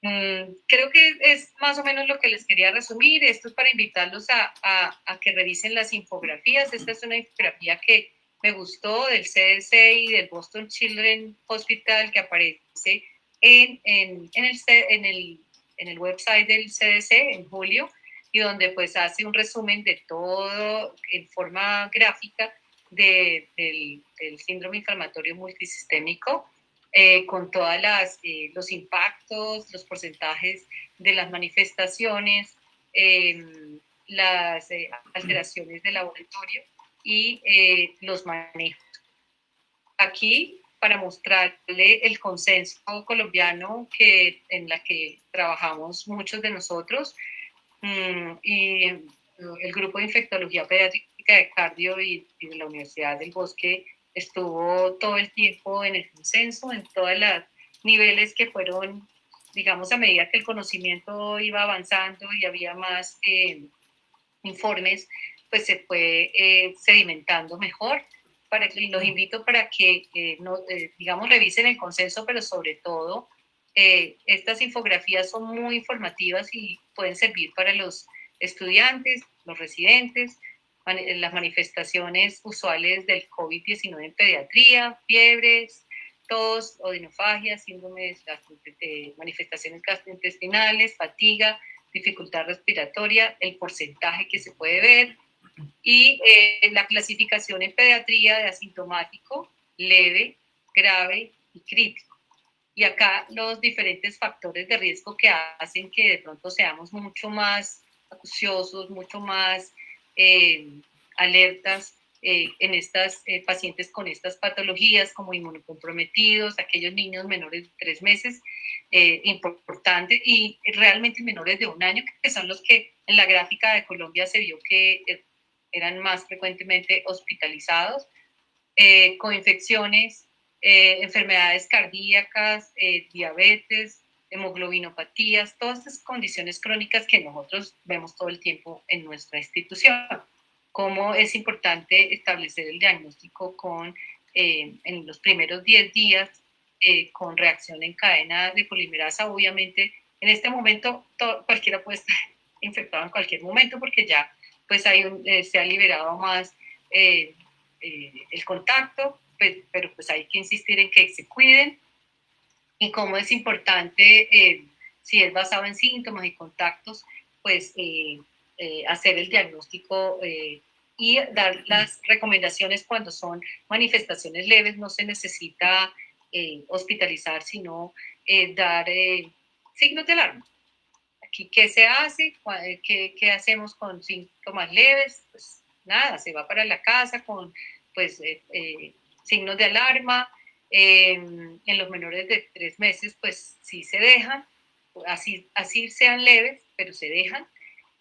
Creo que es más o menos lo que les quería resumir. Esto es para invitarlos a que revisen las infografías. Esta es una infografía que me gustó del CDC y del Boston Children's Hospital que aparece en el website del CDC en julio y donde pues hace un resumen de todo en forma gráfica del síndrome inflamatorio multisistémico. Con todos los impactos, los porcentajes de las manifestaciones, las alteraciones de laboratorio y los manejos. Aquí, para mostrarle el consenso colombiano en la que trabajamos muchos de nosotros, y el grupo de infectología pediátrica de cardio y de la Universidad del Bosque estuvo todo el tiempo en el consenso, en todos los niveles que fueron, digamos, a medida que el conocimiento iba avanzando y había más informes, pues se fue sedimentando mejor. Los invito para que, digamos, revisen el consenso, pero sobre todo, estas infografías son muy informativas y pueden servir para los estudiantes, los residentes, las manifestaciones usuales del COVID-19 en pediatría, fiebres, tos, odinofagia, síndromes, manifestaciones gastrointestinales, fatiga, dificultad respiratoria, el porcentaje que se puede ver y la clasificación en pediatría de asintomático, leve, grave y crítico. Y acá los diferentes factores de riesgo que hacen que de pronto seamos mucho más acuciosos, mucho más alertas en estas pacientes con estas patologías como inmunocomprometidos, aquellos niños menores de 3 meses, importante, y realmente menores de 1 año, que son los que en la gráfica de Colombia se vio que eran más frecuentemente hospitalizados, con infecciones, enfermedades cardíacas, diabetes, hemoglobinopatías, todas estas condiciones crónicas que nosotros vemos todo el tiempo en nuestra institución. Cómo es importante establecer el diagnóstico en los primeros 10 días con reacción en cadena de polimerasa. Obviamente, en este momento cualquiera puede estar infectado en cualquier momento porque ya pues se ha liberado más el contacto, pero pues hay que insistir en que se cuiden y cómo es importante, si es basado en síntomas y contactos, pues hacer el diagnóstico y dar las recomendaciones cuando son manifestaciones leves. No se necesita hospitalizar, sino dar signos de alarma. Aquí, ¿qué se hace? ¿Qué hacemos con síntomas leves? Pues nada, se va para la casa con pues, signos de alarma. En los menores de 3 meses, pues sí se dejan, así sean leves, pero se dejan.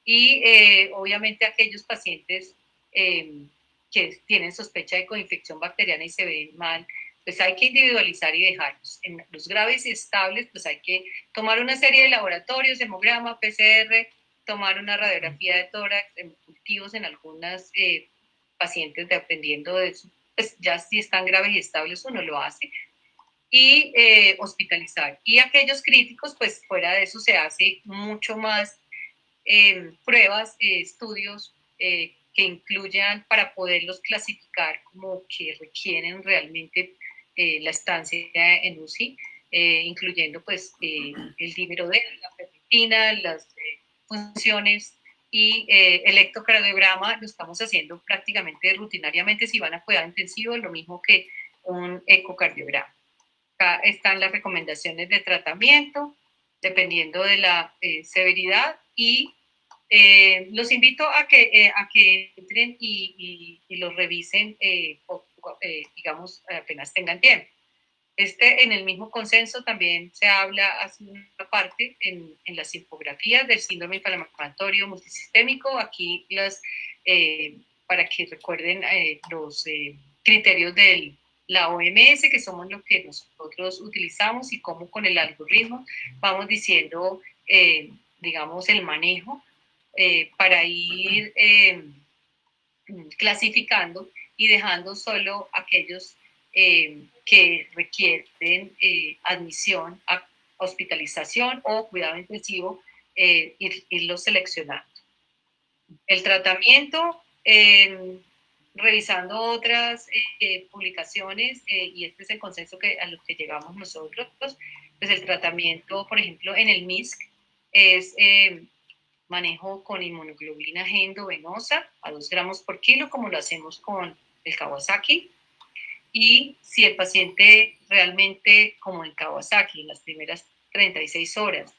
Y obviamente aquellos pacientes que tienen sospecha de coinfección bacteriana y se ven mal, pues hay que individualizar y dejarlos. En los graves y estables, pues hay que tomar una serie de laboratorios, hemograma, PCR, tomar una radiografía de tórax, en cultivos en algunas pacientes, dependiendo de su, pues ya si están graves y estables uno lo hace, y hospitalizar. Y aquellos críticos, pues fuera de eso se hace mucho más pruebas, estudios que incluyan para poderlos clasificar como que requieren realmente la estancia en UCI, incluyendo pues el dímero D, la ferritina, las funciones y electrocardiograma lo estamos haciendo prácticamente rutinariamente si van a cuidado intensivo, lo mismo que un ecocardiograma. Acá están las recomendaciones de tratamiento, dependiendo de la severidad, y los invito a que entren y los revisen, digamos, apenas tengan tiempo. En el mismo consenso también se habla, hace una parte en las infografías del síndrome inflamatorio multisistémico, aquí para que recuerden los criterios de la OMS, que somos lo que nosotros utilizamos, y cómo con el algoritmo vamos diciendo, digamos, el manejo para ir clasificando y dejando solo aquellos que requieren admisión, hospitalización o cuidado intensivo, irlos seleccionando. El tratamiento, revisando otras publicaciones, y este es el consenso a lo que llegamos nosotros, pues el tratamiento, por ejemplo, en el MISC es manejo con inmunoglobulina G endovenosa a 2 gramos por kilo, como lo hacemos con el Kawasaki. Y si el paciente realmente, como en Kawasaki, en las primeras 36 horas,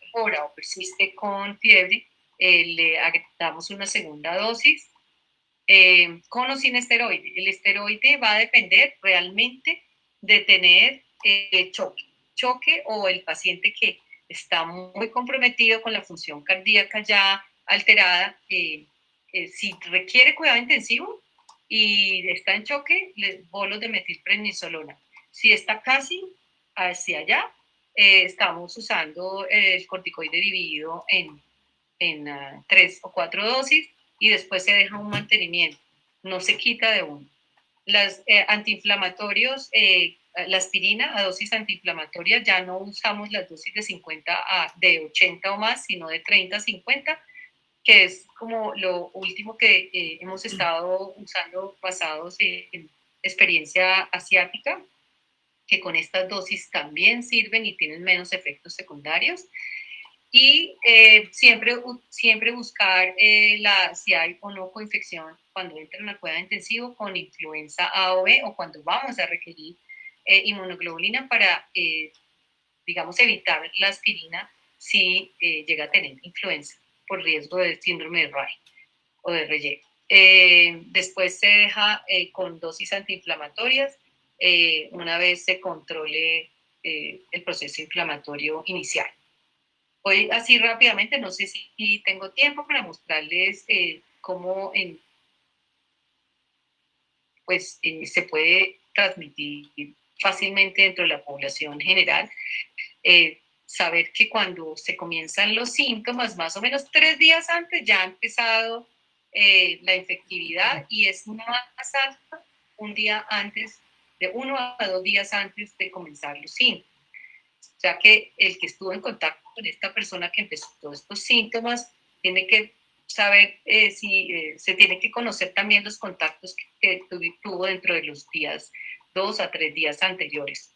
mejora o persiste con fiebre, le damos una segunda dosis con o sin esteroide. El esteroide va a depender realmente de tener choque o el paciente que está muy comprometido con la función cardíaca ya alterada, si requiere cuidado intensivo y está en choque, bolos de metilprednisolona. Si está casi hacia allá, estamos usando el corticoide dividido en 3 o 4 dosis y después se deja un mantenimiento, no se quita de uno. Las antiinflamatorios, la aspirina a dosis antiinflamatoria, ya no usamos las dosis de 50 de 80 o más, sino de 30 a 50, que es como lo último que hemos estado usando basados en experiencia asiática, que con estas dosis también sirven y tienen menos efectos secundarios. Y siempre buscar si hay o no coinfección cuando entra en una cuidado intensivo con influenza A o B, o cuando vamos a requerir inmunoglobulina para, digamos, evitar la aspirina si llega a tener influenza por riesgo de síndrome de Raynaud o de Reye. Después se deja con dosis antiinflamatorias una vez se controle el proceso inflamatorio inicial. Hoy así rápidamente, no sé si tengo tiempo para mostrarles cómo se puede transmitir fácilmente dentro de la población general. Saber que cuando se comienzan los síntomas, más o menos 3 días antes ya ha empezado la infectividad, y es más alta un día antes, de 1 a 2 días antes de comenzar los síntomas. O sea que el que estuvo en contacto con esta persona que empezó todos estos síntomas tiene que saber se tiene que conocer también los contactos que tuvo dentro de los días, 2 a 3 días anteriores.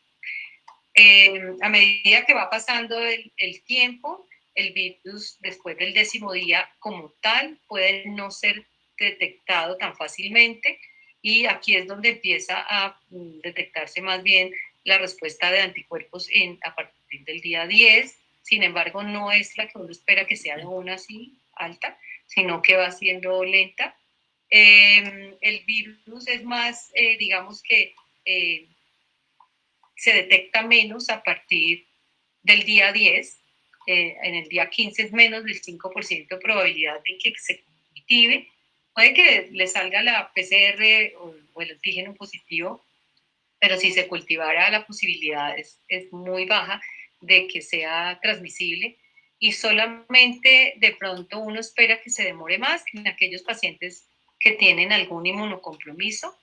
A medida que va pasando el tiempo, el virus después del 10º día como tal puede no ser detectado tan fácilmente, y aquí es donde empieza a detectarse más bien la respuesta de anticuerpos a partir del día 10. Sin embargo, no es la que uno espera que sea de una así alta, sino que va siendo lenta. El virus es más, digamos que se detecta menos a partir del día 10. En el día 15 es menos del 5% de probabilidad de que se active. Puede que le salga la PCR o el antígeno positivo, pero si se cultivara la posibilidad es muy baja de que sea transmisible y solamente de pronto uno espera que se demore más en aquellos pacientes que tienen algún inmunocompromiso,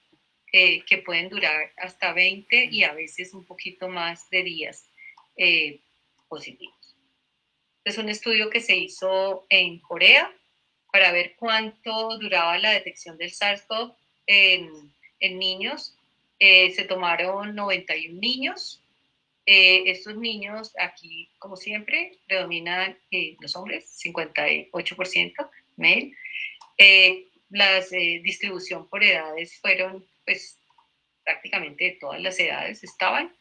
que pueden durar hasta 20 y a veces un poquito más de días positivos. Es un estudio que se hizo en Corea para ver cuánto duraba la detección del SARS-CoV en niños. Se tomaron 91 niños. Estos niños, aquí, como siempre, predominan los hombres, 58% male. La distribución por edades fueron, pues, prácticamente de todas las edades estaban.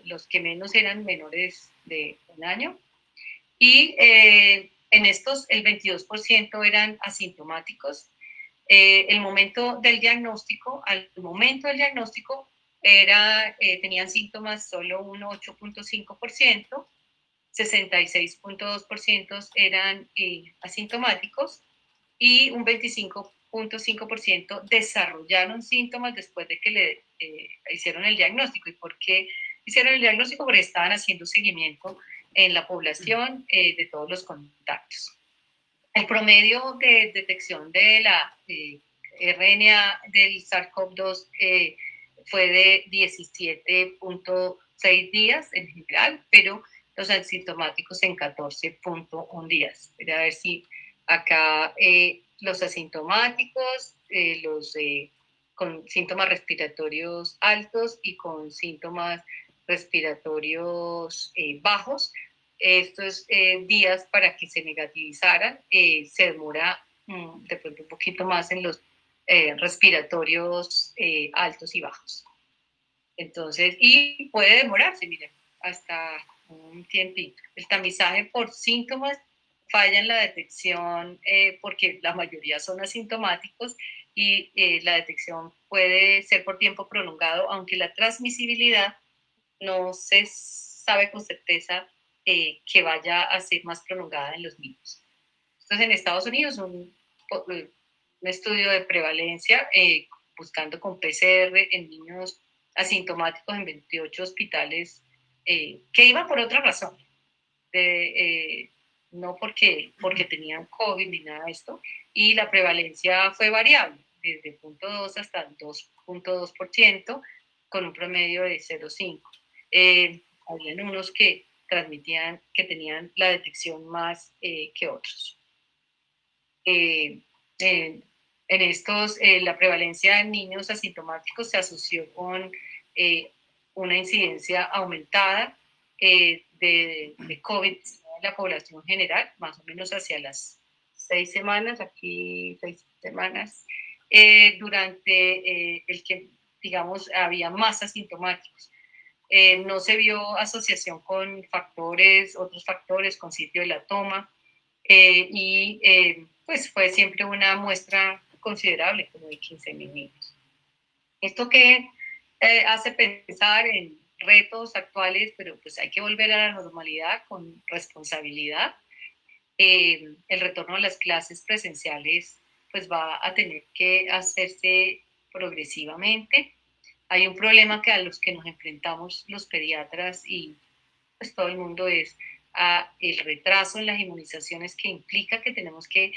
Los que menos eran menores de un año. Y en estos, el 22% eran asintomáticos. El momento del diagnóstico, al momento del diagnóstico, tenían síntomas solo un 8.5%, 66.2% eran asintomáticos y un 25.5% desarrollaron síntomas después de que le hicieron el diagnóstico. ¿Y por qué hicieron el diagnóstico? Porque estaban haciendo seguimiento en la población de todos los contactos. El promedio de detección de la RNA del SARS-CoV-2 fue de 17.6 días en general, pero los asintomáticos en 14.1 días. Voy a ver si acá los asintomáticos, los con síntomas respiratorios altos y con síntomas respiratorios bajos, estos días para que se negativizaran, se demora de pronto un poquito más en los respiratorios altos y bajos. Entonces, y puede demorarse, miren, hasta un tiempito. El tamizaje por síntomas falla en la detección porque la mayoría son asintomáticos y la detección puede ser por tiempo prolongado, aunque la transmisibilidad no se sabe con certeza que vaya a ser más prolongada en los niños. Entonces, en Estados Unidos, un estudio de prevalencia buscando con PCR en niños asintomáticos en 28 hospitales que iban por otra razón, no porque tenían COVID ni nada de esto, y la prevalencia fue variable, desde 0.2 hasta 2.2%, con un promedio de 0.5. Habían unos que transmitían, que tenían la detección más que otros. En estos, la prevalencia en niños asintomáticos se asoció con una incidencia aumentada de COVID en la población general, más o menos hacia las 6 semanas, aquí 6 semanas, durante el que, digamos, había más asintomáticos. No se vio asociación con factores, otros factores, con sitio de la toma, pues fue siempre una muestra considerable, como de 15.000 niños. Esto que hace pensar en retos actuales, pero pues hay que volver a la normalidad con responsabilidad. El retorno a las clases presenciales pues va a tener que hacerse progresivamente. Hay un problema que a los que nos enfrentamos los pediatras y pues todo el mundo es el retraso en las inmunizaciones, que implica que tenemos que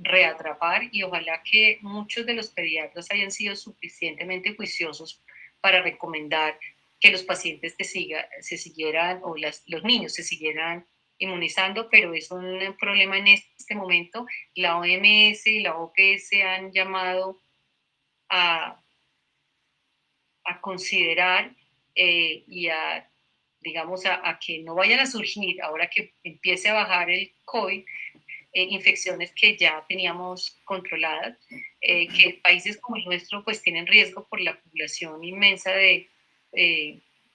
reatrapar, y ojalá que muchos de los pediatras hayan sido suficientemente juiciosos para recomendar que los pacientes se siguieran, o los niños se siguieran inmunizando, pero es un problema en este momento. La OMS y la OPS han llamado a considerar y a, digamos, a que no vayan a surgir, ahora que empiece a bajar el COVID, infecciones que ya teníamos controladas, que países como el nuestro pues tienen riesgo por la población inmensa de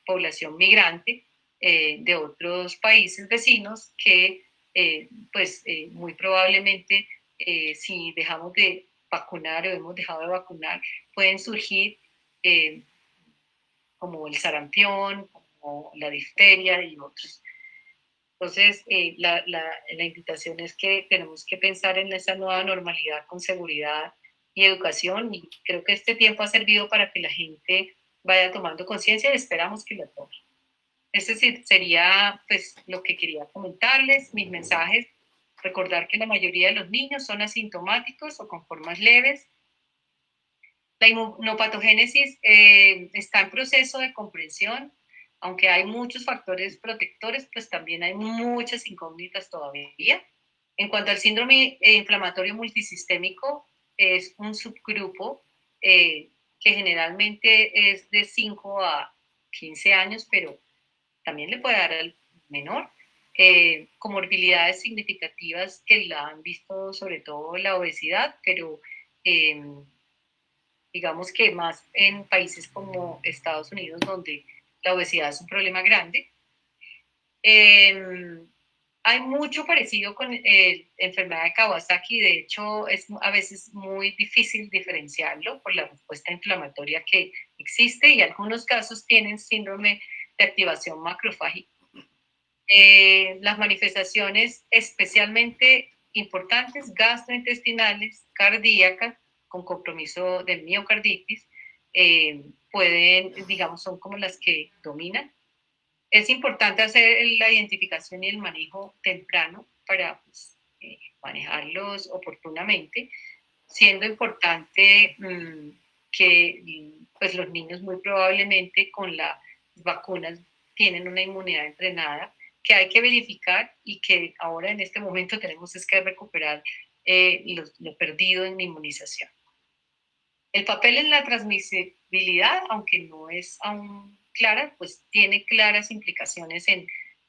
población migrante de otros países vecinos que pues muy probablemente si dejamos de vacunar o hemos dejado de vacunar, pueden surgir como el sarampión, como la difteria y otros. Entonces, la invitación es que tenemos que pensar en esa nueva normalidad con seguridad, y educación, y creo que este tiempo ha servido para que la gente vaya tomando conciencia y esperamos que la tome. Ese sería pues lo que quería comentarles, mis mensajes. Recordar que la mayoría de los niños son asintomáticos o con formas leves. La inmunopatogénesis está en proceso de comprensión, aunque hay muchos factores protectores, pues también hay muchas incógnitas todavía. En cuanto al síndrome inflamatorio multisistémico, es un subgrupo que generalmente es de 5 a 15 años, pero también le puede dar al menor. Comorbilidades significativas que la han visto sobre todo la obesidad, pero digamos que más en países como Estados Unidos, donde la obesidad es un problema grande. Hay mucho parecido con enfermedad de Kawasaki, de hecho es a veces muy difícil diferenciarlo por la respuesta inflamatoria que existe y algunos casos tienen síndrome de activación macrofágica. Las manifestaciones especialmente importantes gastrointestinales, cardíacas, con compromiso de miocarditis, pueden, digamos, son como las que dominan. Es importante hacer la identificación y el manejo temprano para pues, manejarlos oportunamente, siendo importante que pues, los niños muy probablemente con las vacunas tienen una inmunidad entrenada que hay que verificar y que ahora en este momento tenemos es que recuperar lo perdido en la inmunización. El papel en la transmisibilidad, aunque no es aún clara, pues tiene claras implicaciones en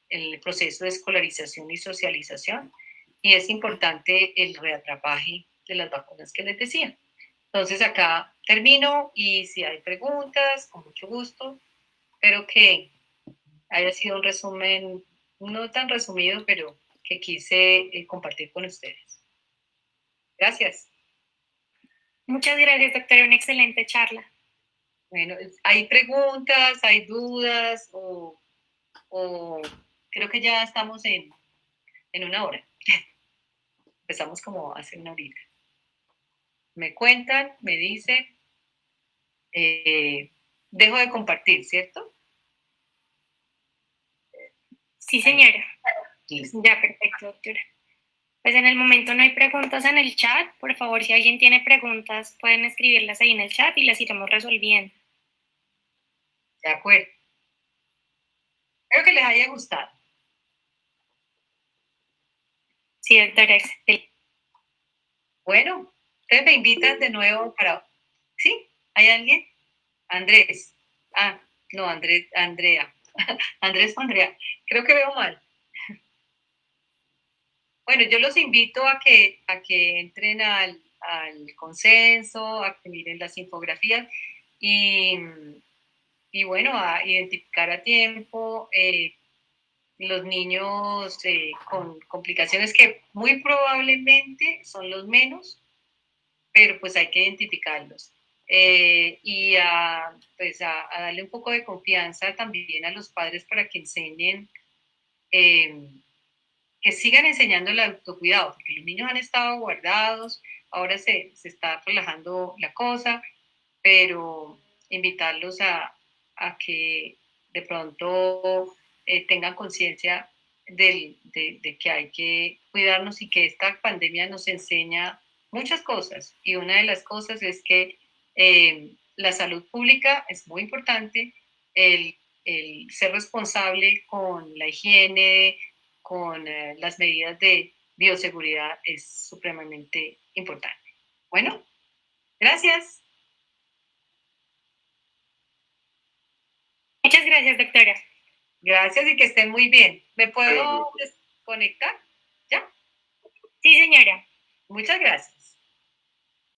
el proceso de escolarización y socialización, y es importante el reatrapaje de las vacunas que les decía. Entonces acá termino y si hay preguntas, con mucho gusto. Espero que haya sido un resumen no tan resumido, pero que quise compartir con ustedes. Gracias. Muchas gracias, doctora. Una excelente charla. Bueno, ¿hay preguntas, hay dudas o creo que ya estamos en una hora? Empezamos como hace una horita. Me cuentan, me dicen, dejo de compartir, ¿cierto? Sí, señora. Listo. Ya, perfecto, doctora. Pues en el momento no hay preguntas en el chat. Por favor, si alguien tiene preguntas, pueden escribirlas ahí en el chat y las iremos resolviendo. De acuerdo. Espero que les haya gustado. Sí, doctora, excelente. Bueno, ustedes me invitan de nuevo para... ¿Sí? ¿Hay alguien? Andrés. Ah, no, Andrés, Andrea. Andrés o Andrea. Creo que veo mal. Bueno, yo los invito a que entren al consenso, a que miren las infografías y bueno, a identificar a tiempo los niños con complicaciones que muy probablemente son los menos, pero pues hay que identificarlos. Y pues a darle un poco de confianza también a los padres para que enseñen, que sigan enseñando el autocuidado, porque los niños han estado guardados, ahora se está relajando la cosa, pero invitarlos a que de pronto tengan conciencia de que hay que cuidarnos y que esta pandemia nos enseña muchas cosas. Y una de las cosas es que la salud pública es muy importante, el ser responsable con la higiene, con las medidas de bioseguridad es supremamente importante. Bueno, gracias. Muchas gracias, doctora. Gracias y que estén muy bien. ¿Me puedo desconectar? ¿Ya? Sí, señora. Muchas gracias.